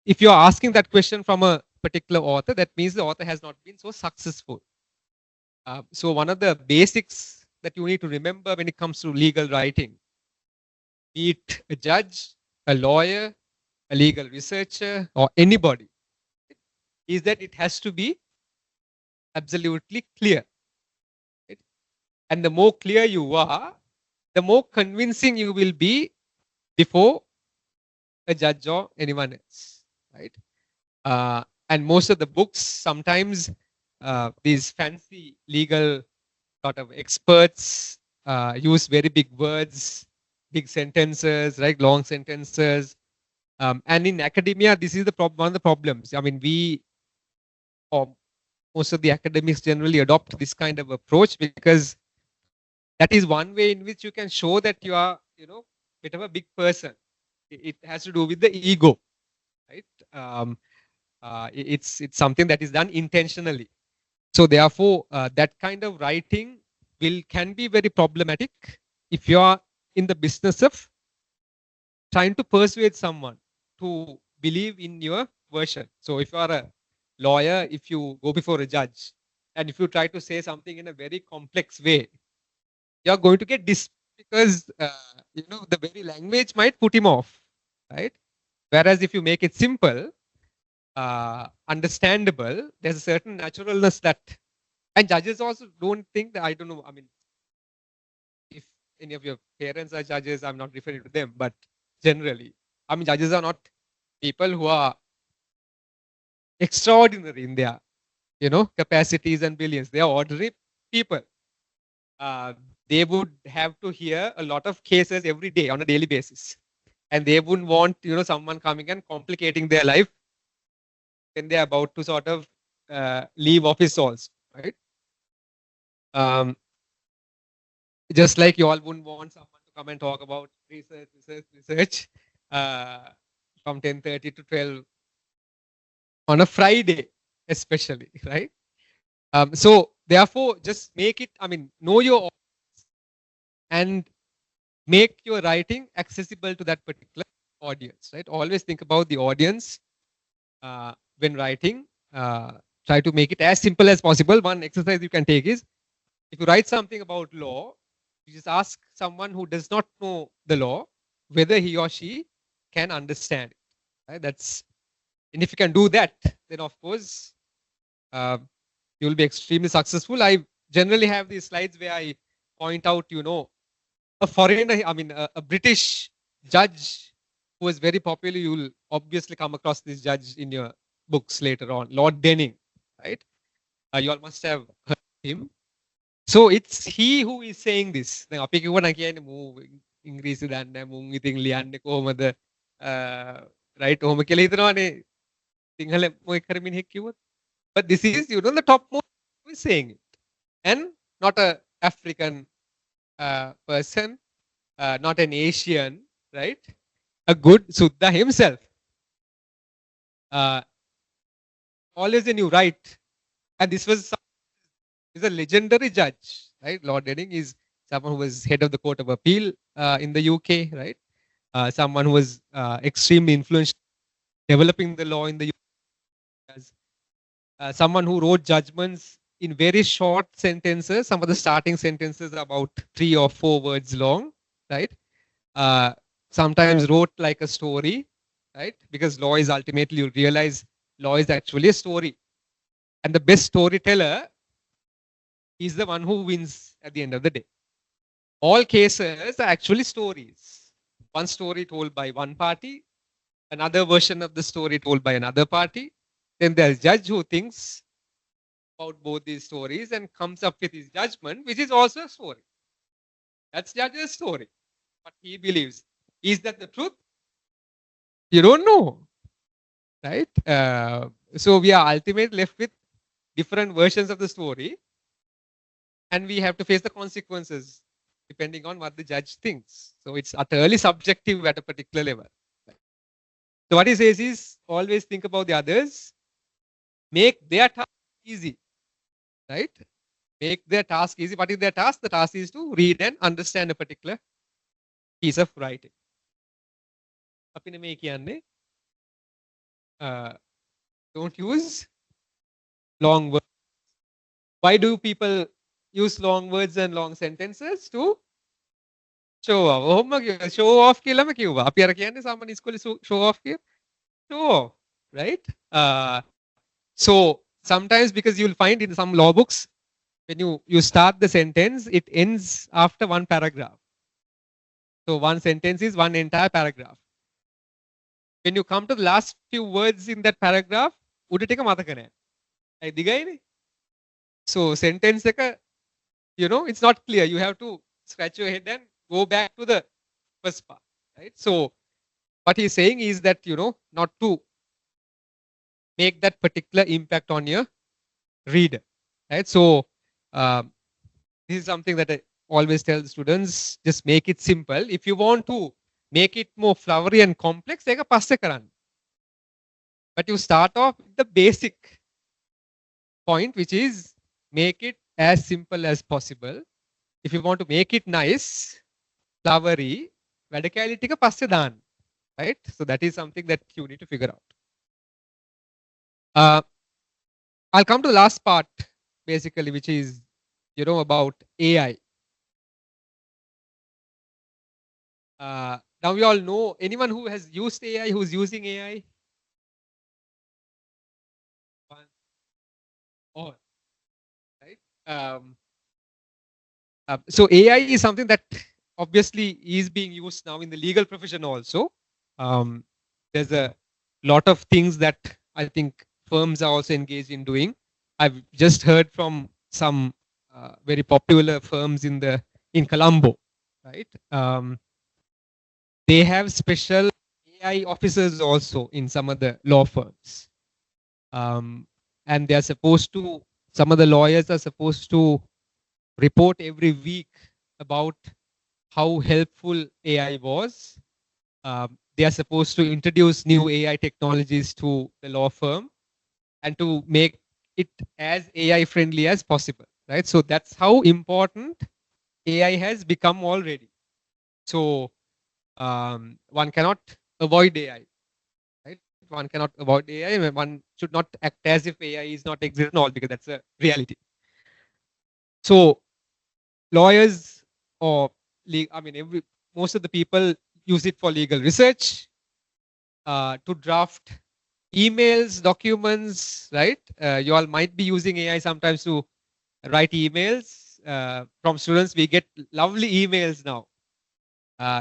if you're asking that question from a particular author, that means the author has not been so successful. So one of the basics that you need to remember when it comes to legal writing, be it a judge, a lawyer, a legal researcher, or anybody, is that it has to be absolutely clear. Right? And the more clear you are, the more convincing you will be before a judge or anyone else. Right? And most of the books, sometimes these fancy legal sort of experts use very big words, big sentences, right? Long sentences. And in academia, this is one of the problems. I mean, we or most of the academics generally adopt this kind of approach because that is one way in which you can show that you are, bit of a big person. It has to do with the ego, right? It's something that is done intentionally. So therefore, that kind of writing can be very problematic if you are in the business of trying to persuade someone to believe in your version. So if you are a lawyer, if you go before a judge, and if you try to say something in a very complex way, you're going to get dis because the very language might put him off, right? Whereas if you make it simple, understandable, there's a certain naturalness that, and judges also don't think that, I don't know. I mean, if any of your parents are judges, I'm not referring to them, but generally, I mean, judges are not people who are extraordinary in their, capacities and brilliance. They are ordinary people. Uh, they would have to hear a lot of cases every day on a daily basis, and they wouldn't want, someone coming and complicating their life when they're about to sort of leave office also, right? Um, just like you all wouldn't want someone to come and talk about research from 10:30 to 12 on a Friday, especially, right? So therefore, just make it. I mean, know your audience and make your writing accessible to that particular audience, right? Always think about the audience when writing. Try to make it as simple as possible. One exercise you can take is, if you write something about law, you just ask someone who does not know the law whether he or she can understand it. Right? And if you can do that, then of course uh, you will be extremely successful. I generally have these slides where I point out, a foreigner, I mean, a British judge who was very popular. You will obviously come across this judge in your books later on, Lord Denning, right? You all must have heard him. So it's he who is saying this. දැන් අපි කිව්ව නම් කියන්නේ මූ ඉංග්‍රීසි දන්නේ නැහැ මුන් ඉතින් ලියන්නේ කොහමද right ඔහොම කියලා හිතනවානේ සිංහල මොකක් හරි මිනිහෙක් කිව්වොත්. But this is, the topmost who is saying it, and not a African person, not an Asian, right? A good Suddha himself. Always a new, right? And this was is a legendary judge, right? Lord Denning is someone who was head of the Court of Appeal in the UK, right? Someone who was extremely influential developing the law in the UK. Someone who wrote judgments in very short sentences. Some of the starting sentences are about 3 or 4 words long, right? Sometimes wrote like a story, right? Because law is ultimately, you realize law is actually a story. And the best storyteller is the one who wins at the end of the day. all cases are actually stories. One story told by one party, another version of the story told by another party. Then there's judge who thinks about both these stories and comes up with his judgment, which is also a story. That's judge's story. What he believes. Is that the truth? You don't know, right? So we are ultimately left with different versions of the story, and we have to face the consequences depending on what the judge thinks. So it's utterly subjective at a particular level. So what he says is always think about the others, make their task easy, right? Make their task easy. What is their task? The task is to read and understand a particular piece of writing. අපින මේ කියන්නේ don't use long words. Why do people use long words and long sentences? To show off. Show off කියලාම කිව්වා. අපි අර කියන්නේ සාමාන්‍ය ඉස්කෝලේ show off කිය. Show off, right? So sometimes because you'll find in some law books, when you start the sentence, it ends after one paragraph. So one sentence is one entire paragraph. When you come to the last few words in that paragraph, උඩ ටික මතක නැහැ. ඒ දිගයිනේ. So sentence එක, it's not clear. You have to scratch your head and go back to the first part, right? So what he's saying is that, not to make that particular impact on your reader, right? So this is something that I always tell the students, just make it simple. If you want to make it more flowery and complex, ඒක පස්සේ කරන්න. But you start off with the basic point, which is make it as simple as possible. If you want to make it nice, flowery, වැඩ කැලි ටික පස්සේ දාන්න, right? So that is something that you need to figure out. I'll come to the last part, basically, which is, about AI. Now we all know, anyone who has used AI, who's using AI? All, right? So AI is something that obviously is being used now in the legal profession also. There's a lot of things that I think firms are also engaged in doing. I've just heard from some very popular firms in Colombo, right? They have special AI officers also in some of the law firms. And they are supposed to, some of the lawyers are supposed to report every week about how helpful AI was. They are supposed to introduce new AI technologies to the law firm and to make it as AI friendly as possible, right? So that's how important AI has become already. So one cannot avoid AI, right? One cannot avoid AI. One should not act as if AI is not existing, all, because that's a reality. So lawyers or most of the people use it for legal research, to draft emails, documents, right? You all might be using AI sometimes to write emails. From students, we get lovely emails now.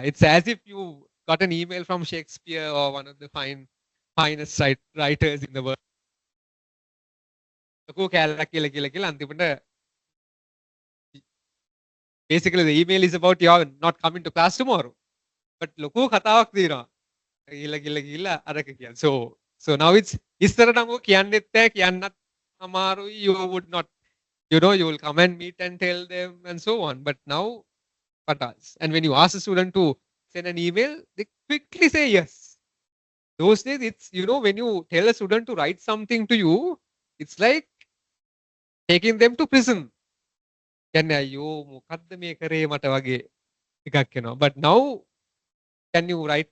It's as if you got an email from Shakespeare or one of the finest writers in the world. Basically, the email is about you not coming to class tomorrow. But ලොකු කතාවක් තියෙනවා. ගිල්ල අරක කියන. So now it's ඉස්සර නම් කියන්නෙත් නැහැ, කියන්නත් අමාරුයි. You would not, you will come and meet and tell them and so on. But now, what else? And when you ask a student to send an email, they quickly say yes. Those days, it's, when you tell a student to write something to you, it's like taking them to prison. But now, can you write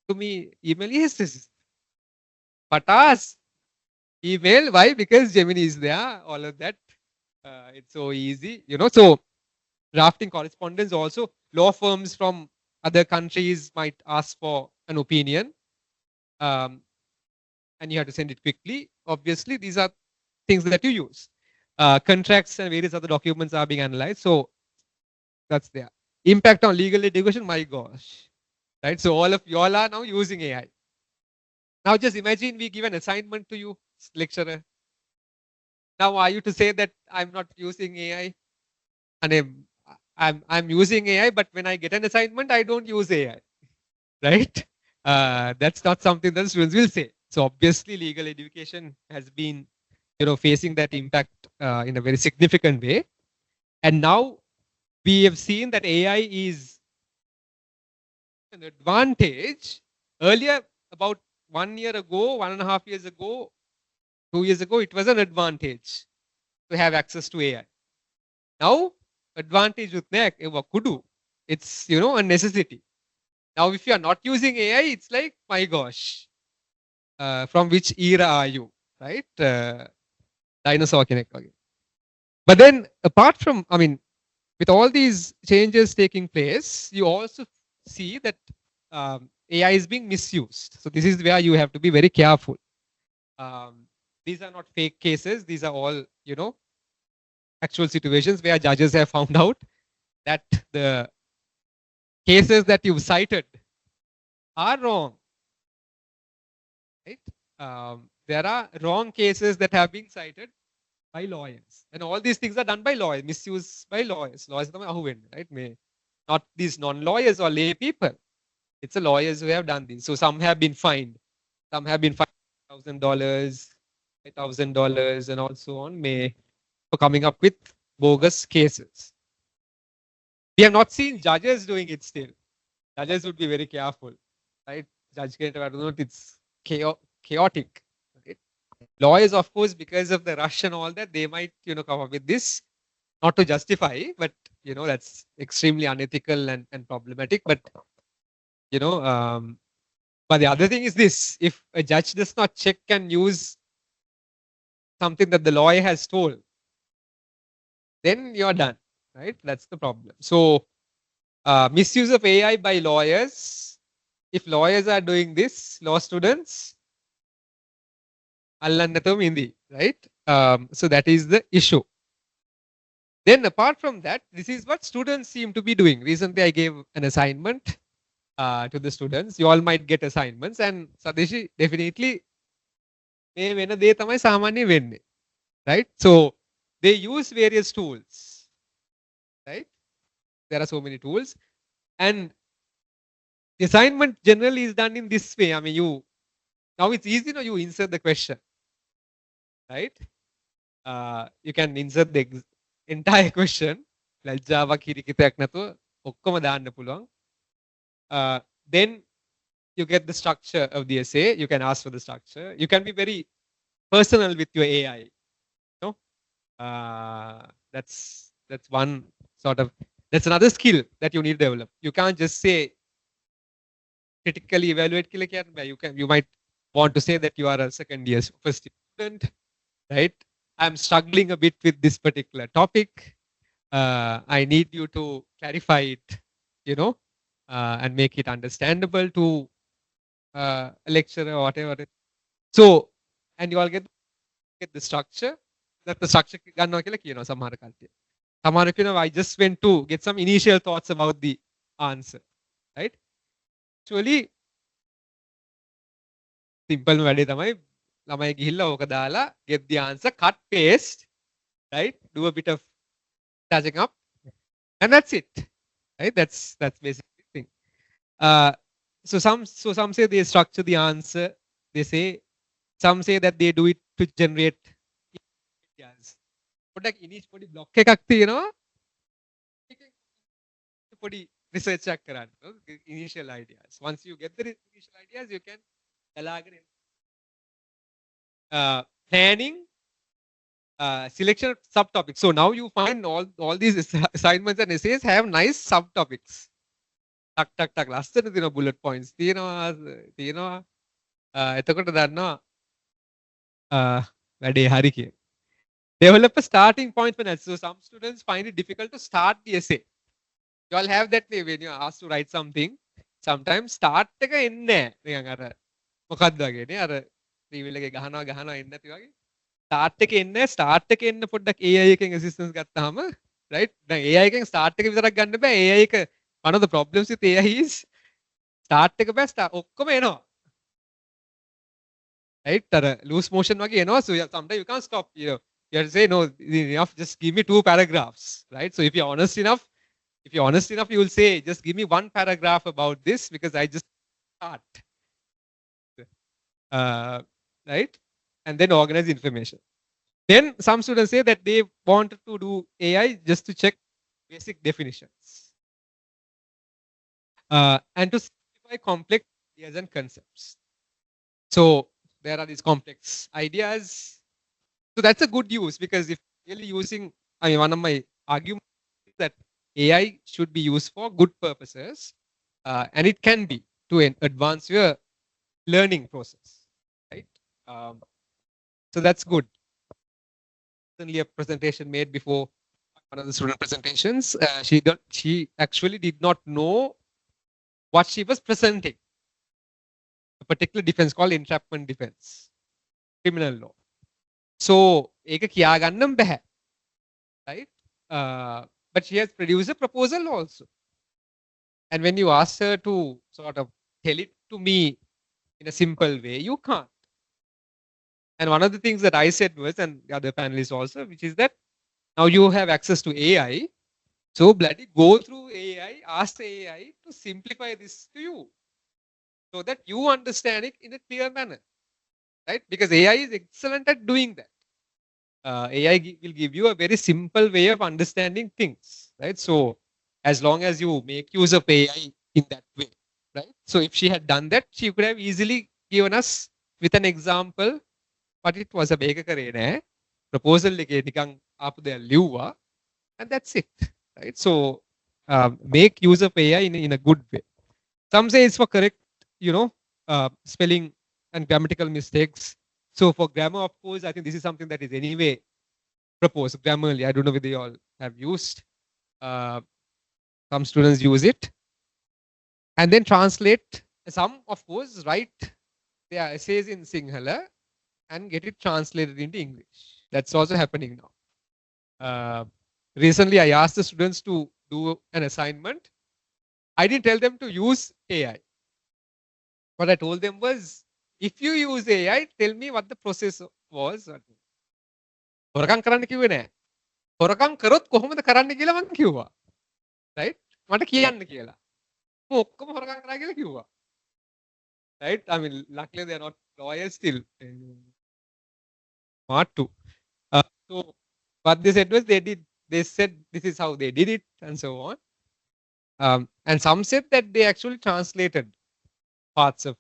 to me email? Yes, yes. Patas email. Why? Because Gemini is there. All of that. It's so easy. So drafting correspondence also. Law firms from other countries might ask for an opinion. And you have to send it quickly. Obviously, these are things that you use. Contracts and various other documents are being analyzed. So that's there. Impact on legal education, my gosh. Right? So all of y'all are now using AI. Now just imagine we give an assignment to you, lecturer. Now are you to say that I'm not using AI? And I'm using AI, but when I get an assignment, I don't use AI. Right? That's not something that students will say. So obviously legal education has been facing that impact in a very significant way. And now we have seen that AI is an advantage. Earlier, about 1 year ago, 1.5 years ago, 2 years ago, it was an advantage to have access to AI. Now, advantage with NEC, kudu. It's a necessity. Now, if you are not using AI, it's like, my gosh, from which era are you? Right? Dinosaur connect again. But then apart from, I mean, with all these changes taking place, you also see that AI is being misused. So this is where you have to be very careful. These are not fake cases. These are all, actual situations where judges have found out that the cases that you've cited are wrong. Right? There are wrong cases that have been cited by lawyers, and all these things are done by lawyers, misuse by lawyers. Lawyers, right? Not these non-lawyers or lay people. It's the lawyers who have done this. So some have been fined. Some have been fined $1,000, $5,000, and also on May for coming up with bogus cases. We have not seen judges doing it still. Judges would be very careful, right? Judge it's chaotic. Right? Lawyers, of course, because of the rush and all that, they might come up with this, not to justify, but that's extremely unethical and problematic. But but the other thing is this: if a judge does not check and use something that the lawyer has told, then you're done, right? That's the problem. So misuse of AI by lawyers. If lawyers are doing this, law students, right? So that is the issue. Then apart from that, this is what students seem to be doing. Recently, I gave an assignment to the students. You all might get assignments, and Sadeshi, definitely right? So they use various tools, right? There are so many tools, and the assignment generally is done in this way. I mean, now it's easy. You insert the question, right? You can insert the entire question. ලැජ්ජාවක් හිරිකිතයක් නැතුව ඔක්කොම දාන්න පුළුවන්. Then you get the structure of the essay. You can ask for the structure. You can be very personal with your AI. That's one sort of, that's another skill that you need to develop. You can't just say critically evaluate. You might want to say that you are a second year first year student, right? I'm struggling a bit with this particular topic. I need you to clarify it, and make it understandable to a lecturer or whatever. So, and you all get the structure. That the structure I just went to get some initial thoughts about the answer, right? Actually, simple වැඩේ තමයි ළමයි ගිහිල්ලා ඕක දාලා get the answer, cut paste, right? Do a bit of touching up, and that's it, right? That's basically the thing. So some say they structure the answer. They say, some say that they do it to generate ideas. පොඩක් ඉනිෂ් පොඩි block එකක් තියෙනවා. පොඩි research එකක් කරන්න. Initial ideas. Once you get the initial ideas, you can planning, selection of subtopics. So now you find all these assignments and essays have nice subtopics. Tuck ලස්සන තියෙන bullet points තියෙනවා. එතකොට දන්නවා වැඩේ හරි කියලා. Develop a starting point for that. So some students find it difficult to start the essay. You all have that way when you are asked to write something. Sometimes start එක එන්නේ නිකන් අර මොකක්ද වගේනේ අර ටීවී එකේ ගහනවා එන්නේ නැති වගේ. start එක එන්නේ පොඩ්ඩක් AI එකෙන් assistance ගත්තාම right? Now AI එකෙන් start එක විතරක් ගන්න බෑ. AI එක one of the problems with AI is start එක බෑ ඔක්කොම එනවා. Right? අර loose motion වගේ එනවා. So yeah, sometimes you can't stop. You have to say no, enough. Just give me 2 paragraphs, right? So if you're honest enough, you will say just give me 1 paragraph about this because I just start, uh, right? And then organize information. Then some students say that they want to do AI just to check basic definitions and to simplify complex ideas and concepts. So there are these complex ideas. So that's a good use because if really using, I mean, one of my arguments is that AI should be used for good purposes, and it can be to advance your learning process, right? So that's good. Certainly, a presentation made before one of the student presentations. She actually did not know what she was presenting. A particular defense called entrapment defense, criminal law. So, ඒක කියා ගන්නම් බැහැ, right? But she has produced a proposal also. And when you ask her to sort of tell it to me in a simple way, you can't. And one of the things that I said was, and the other panelists also, which is that now you have access to AI. So bloody go through AI, ask the AI to simplify this to you so that you understand it in a clear manner, right? Because AI is excellent at doing that. AI will give you a very simple way of understanding things, right? So as long as you make use of AI in that way, right? So if she had done that, she could have easily given us with an example, but it was a මේක කරේ නෑ. Proposal එකේ නිකන් ආපු දෙයක් ලිව්වා, and that's it, right? So make use of AI in a good way. Some say it's for correct, spelling and grammatical mistakes. So for grammar, of course, I think this is something that is anyway proposed. Grammarly, I don't know whether you all have used. Some students use it. And then translate. Some, of course, write their essays in Sinhala and get it translated into English. That's also happening now. Recently, I asked the students to do an assignment. I didn't tell them to use AI. What I told them was, if you use AI, tell me what the process was. හොරකම් කරන්න කිව්වේ නෑ. හොරකම් කරොත් කොහොමද කරන්න කියලා මම කිව්වා. right? මට කියන්න කියලා. මම ඔක්කොම හොරකම් කරා කියලා කිව්වා. right? I mean, luckily they are not lawyers still. Smart too. So what they said was they said this is how they did it and so on. And some said that they actually translated parts of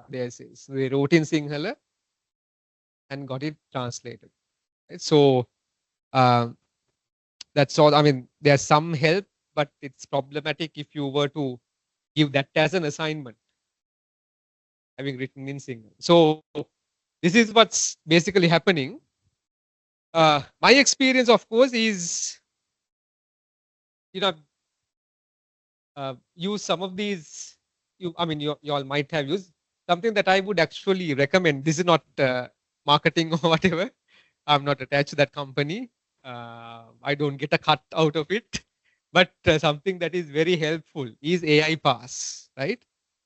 their essays. So they wrote in Sinhala and got it translated. Right? So that's all. I mean, there's some help, but it's problematic if you were to give that as an assignment, having written in Sinhala. So this is what's basically happening. My experience, of course, is use some of these. You all might have used something that I would actually recommend. This is not marketing or whatever. I'm not attached to that company. I don't get a cut out of it. But something that is very helpful is AI Pass, right?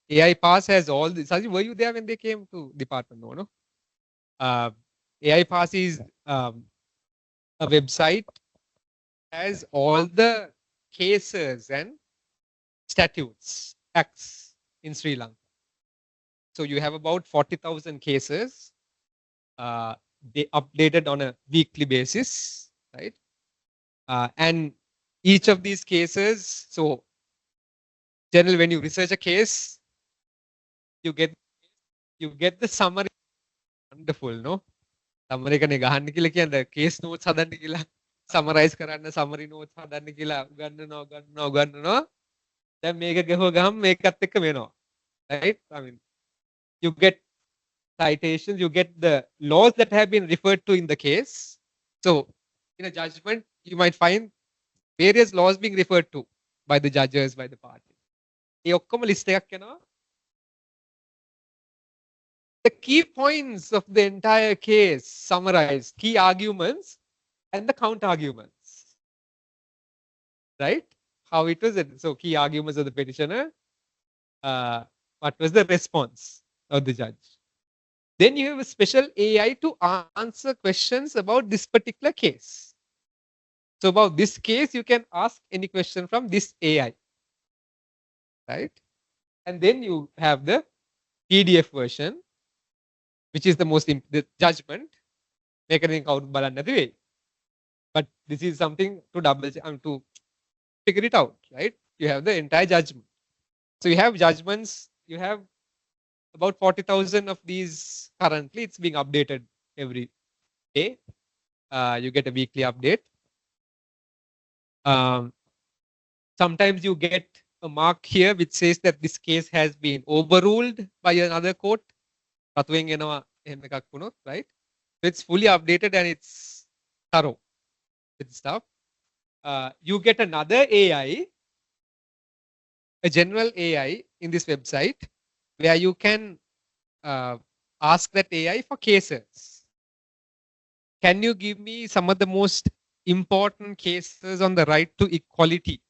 AI Pass has all this. Saji, were you there when they came to department? No. AI Pass is a website, has all the cases and statutes, acts in Sri Lanka. So you have about 40,000 cases. They updated on a weekly basis, right? And each of these cases, so generally when you research a case, you get the summary. Wonderful, no? Summary එකනේ ගහන්න කියලා කියන්නේ case notes හදන්න කියලා summarize කරන්න summary notes හදන්න කියලා උගන්වනවා. දැන් මේක ගහුව ගමන් මේකත් එක්ක වෙනවා. Right? I mean, you get citations, you get the laws that have been referred to in the case. So in a judgment, you might find various laws being referred to by the judges, by the party. ඒ ඔක්කොම list එකක් එනවා. The key points of the entire case summarized, key arguments and the counter arguments. right? How it was. So key arguments of the petitioner. What was the response of the judge? Then you have a special AI to answer questions about this particular case. So about this case, you can ask any question from this AI, right? And then you have the PDF version, which is the most the judgment. But this is something to to figure it out, right? You have the entire judgment. So you have judgments. You have about 40,000 of these currently. It's being updated every day. You get a weekly update. Um, Sometimes you get a mark here which says that this case has been overruled by another court. Right? So it's fully updated and it's thorough with stuff. You get another AI, a general AI in this website where you can ask that AI for cases. Can you give me some of the most important cases on the right to equality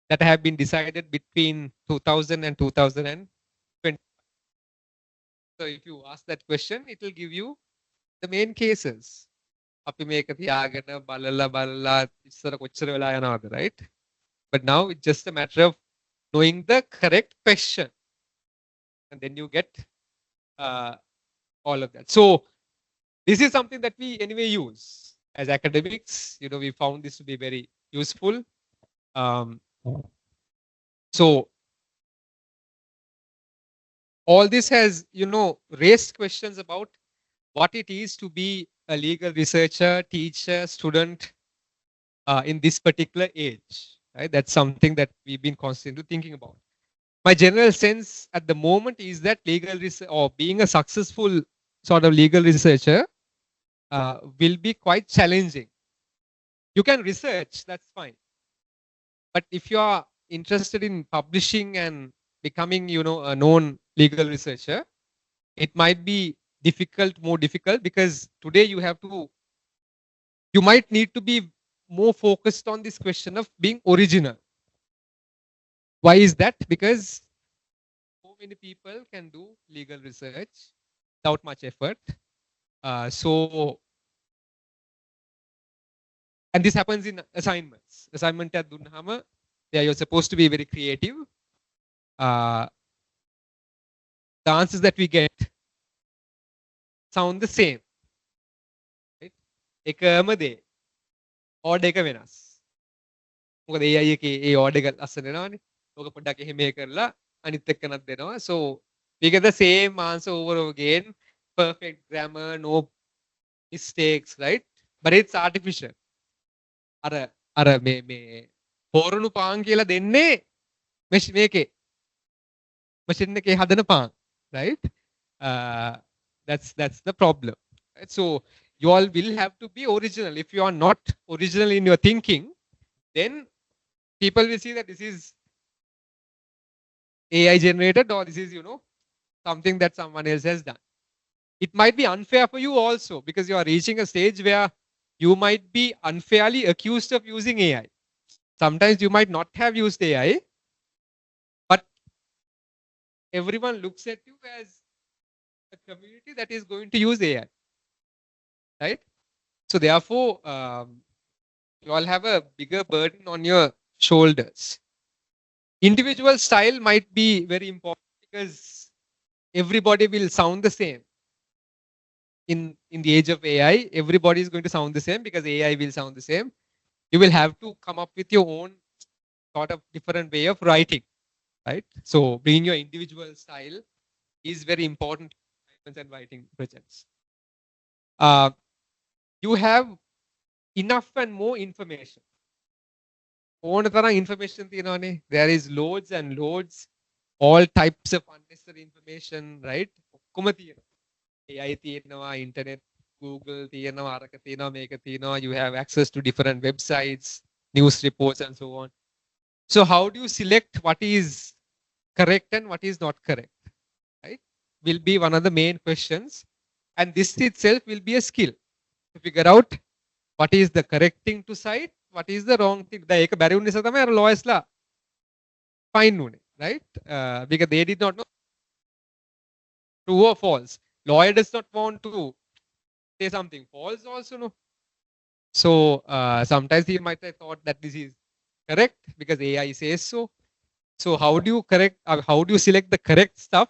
that have been decided between 2000 and 2020? So if you ask that question, it will give you the main cases. Right? But now it's just a matter of knowing the correct question. And then you get all of that. So this is something that we anyway use as academics. We found this to be very useful. So all this has, raised questions about what it is to be a legal researcher, teacher, student in this particular age. Right? That's something that we've been constantly thinking about. My general sense at the moment is that legal research or being a successful sort of legal researcher will be quite challenging. You can research, that's fine. But if you are interested in publishing and becoming, a known legal researcher, it might be more difficult because today you might need to be more focused on this question of being original. Why is that? Because so many people can do legal research without much effort. And this happens in assignments. Assignment at Dunhama, you're supposed to be very creative. The answers that we get sound the same. Right? එකම දේ order එක වෙනස්. මොකද AI එකේ ඒ order එක ලස්සන වෙනවනේ. ඕක පොඩ්ඩක් එහෙම කරලා අනිත් එක්කනක් දෙනවා. So we get the same answer over again. Perfect grammar, no mistakes, right? But it's artificial. අර මේ පෝරණු පාන් කියලා දෙන්නේ මේකේ machine එකේ හදන පාන්, right? That's the problem. Right? So you all will have to be original. If you are not original in your thinking, then people will see that this is AI generated or this is, something that someone else has done. It might be unfair for you also because you are reaching a stage where you might be unfairly accused of using AI. Sometimes you might not have used AI, but everyone looks at you as a community that is going to use AI. Right? So therefore, you all have a bigger burden on your shoulders. Individual style might be very important because everybody will sound the same. In the age of AI, everybody is going to sound the same because AI will sound the same. You will have to come up with your own sort of different way of writing, right? So bringing your individual style is very important in writing projects. You have enough and more information. Information, there is loads and loads, all types of unnecessary information, right? AI internet, Google, you have access to different websites, news reports, and so on. So how do you select what is correct and what is not correct? Right? Will be one of the main questions. And this itself will be a skill to figure out what is the correct thing to cite what is the wrong thing. දැන් ඒක බැරි වුණ නිසා තමයි අර lawyers ලා fine වුනේ, right? Because they did not know true or false. Lawyer does not want to say something false also, no. So sometimes he might have thought that this is correct because AI says so. So how do you correct? How do you select the correct stuff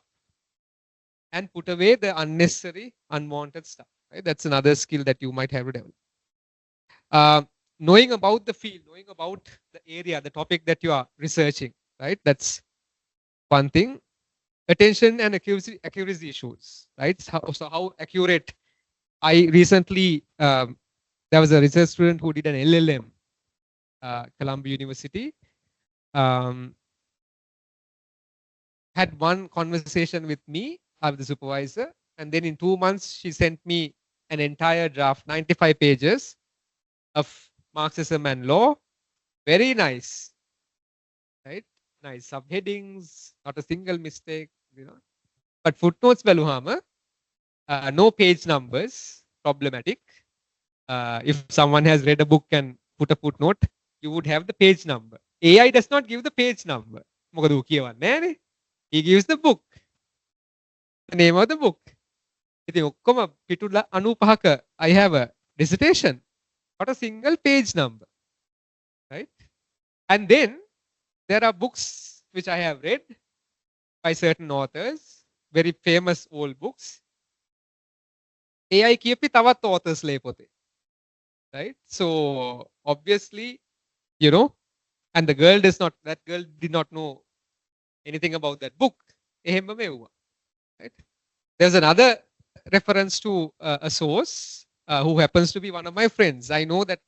and put away the unnecessary, unwanted stuff? Right? That's another skill that you might have to develop. Knowing about the field, knowing about the area, the topic that you are researching, right? That's one thing. Attention and accuracy issues, right? So how accurate? I recently there was a research student who did an LLM, Columbia University. Had one conversation with me, I was the supervisor, and then in 2 months she sent me an entire draft, 95 pages of Marxism and law. Very nice, right? Nice subheadings, not a single mistake, you know. But footnotes Beluhama, no page numbers, problematic. If someone has read a book and put a footnote, you would have the page number. AI does not give the page number. He gives the book, the name of the book. I have a dissertation, not a single page number, right? And then there are books which I have read by certain authors, very famous old books. AI කියපි තවත් authors ලේපොතේ, right? So obviously, you know, and the girl that girl did not know anything about that book. එහෙම මෙව්වා, right? There's another reference to a source who happens to be one of my friends. I know that,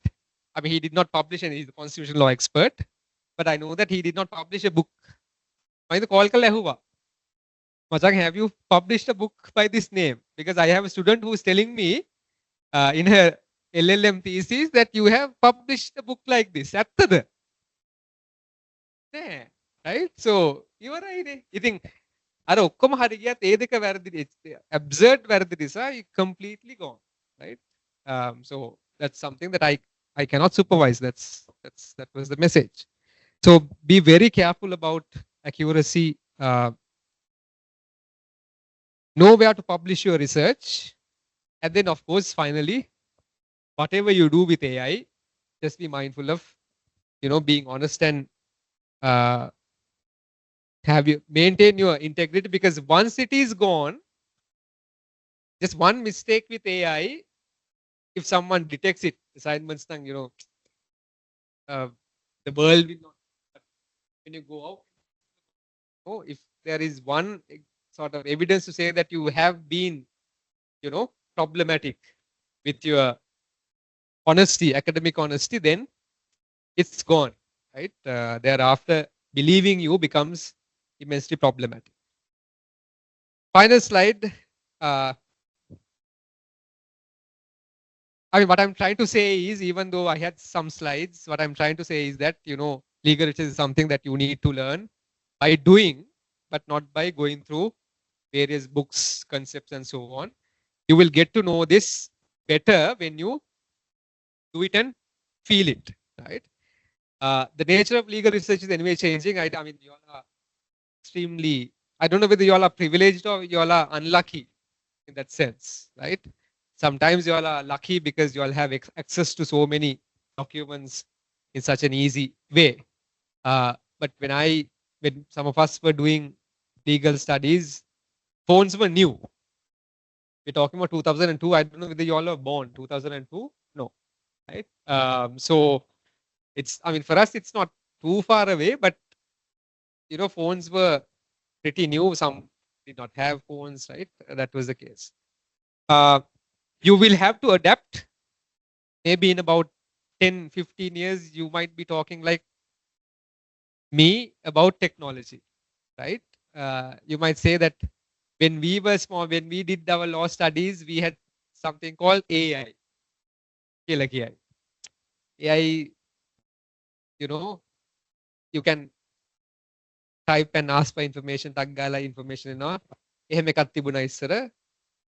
I mean, he did not publish, and he's a constitutional law expert, but I know that he did not publish a book. මයිද call කරලා ඇහුවා, Machang, have you published a book by this name? Because I have a student who is telling me in her LLM thesis that you have published a book like this. ඇත්තද? නෑ, right? So ඉවරයිනේ. ඉතින් අර ඔක්කොම හරි ගියත් ඒ දෙක වැරදි, absurd වැරදි නිසා completely gone, right? So that's something that I cannot supervise. That was the message. So be very careful about accuracy. Know where to publish your research, and then of course finally, whatever you do with AI, just be mindful of, you know, being honest and have you maintain your integrity, because once it is gone, just one mistake with AI, if someone detects it, assignments, you know, the world will not. When you go out, oh, if there is one sort of evidence to say that you have been, you know, problematic with your honesty, academic honesty, then it's gone, right? Thereafter, believing you becomes immensely problematic. Final slide. I mean, what I'm trying to say is, even though I had some slides, what I'm trying to say is that, you know, legal research is something that you need to learn by doing, but not by going through various books, concepts, and so on. You will get to know this better when you do it and feel it, right? The nature of legal research is anyway changing. I mean, you all are extremely, I don't know whether you all are privileged or you all are unlucky in that sense, right? Sometimes you all are lucky because you all have access to so many documents in such an easy way. But when some of us were doing legal studies, phones were new. We're talking about 2002. I don't know whether you all were born 2002. No, right? So it's, I mean, for us, it's not too far away, but you know, phones were pretty new. Some did not have phones, right? That was the case. You will have to adapt. Maybe in about 10, 15 years, you might be talking like me about technology, right? You might say that when we were small, when we did our law studies, we had something called AI. AI, you know, you can type and ask for information, taggala information enough.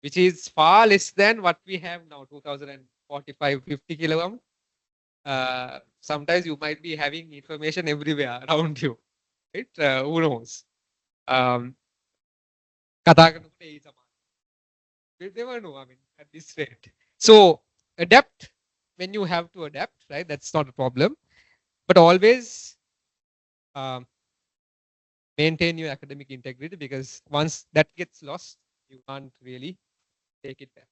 Which is far less than what we have now, 2045, 50 kilogram. sometimes you might be having information everywhere around you, right? Who knows? Um, කතා කරනකොට ඒ සමාන. We never know, I mean, at this rate. So adapt when you have to adapt, right? That's not a problem. But always maintain your academic integrity, because once that gets lost, you can't really take it back.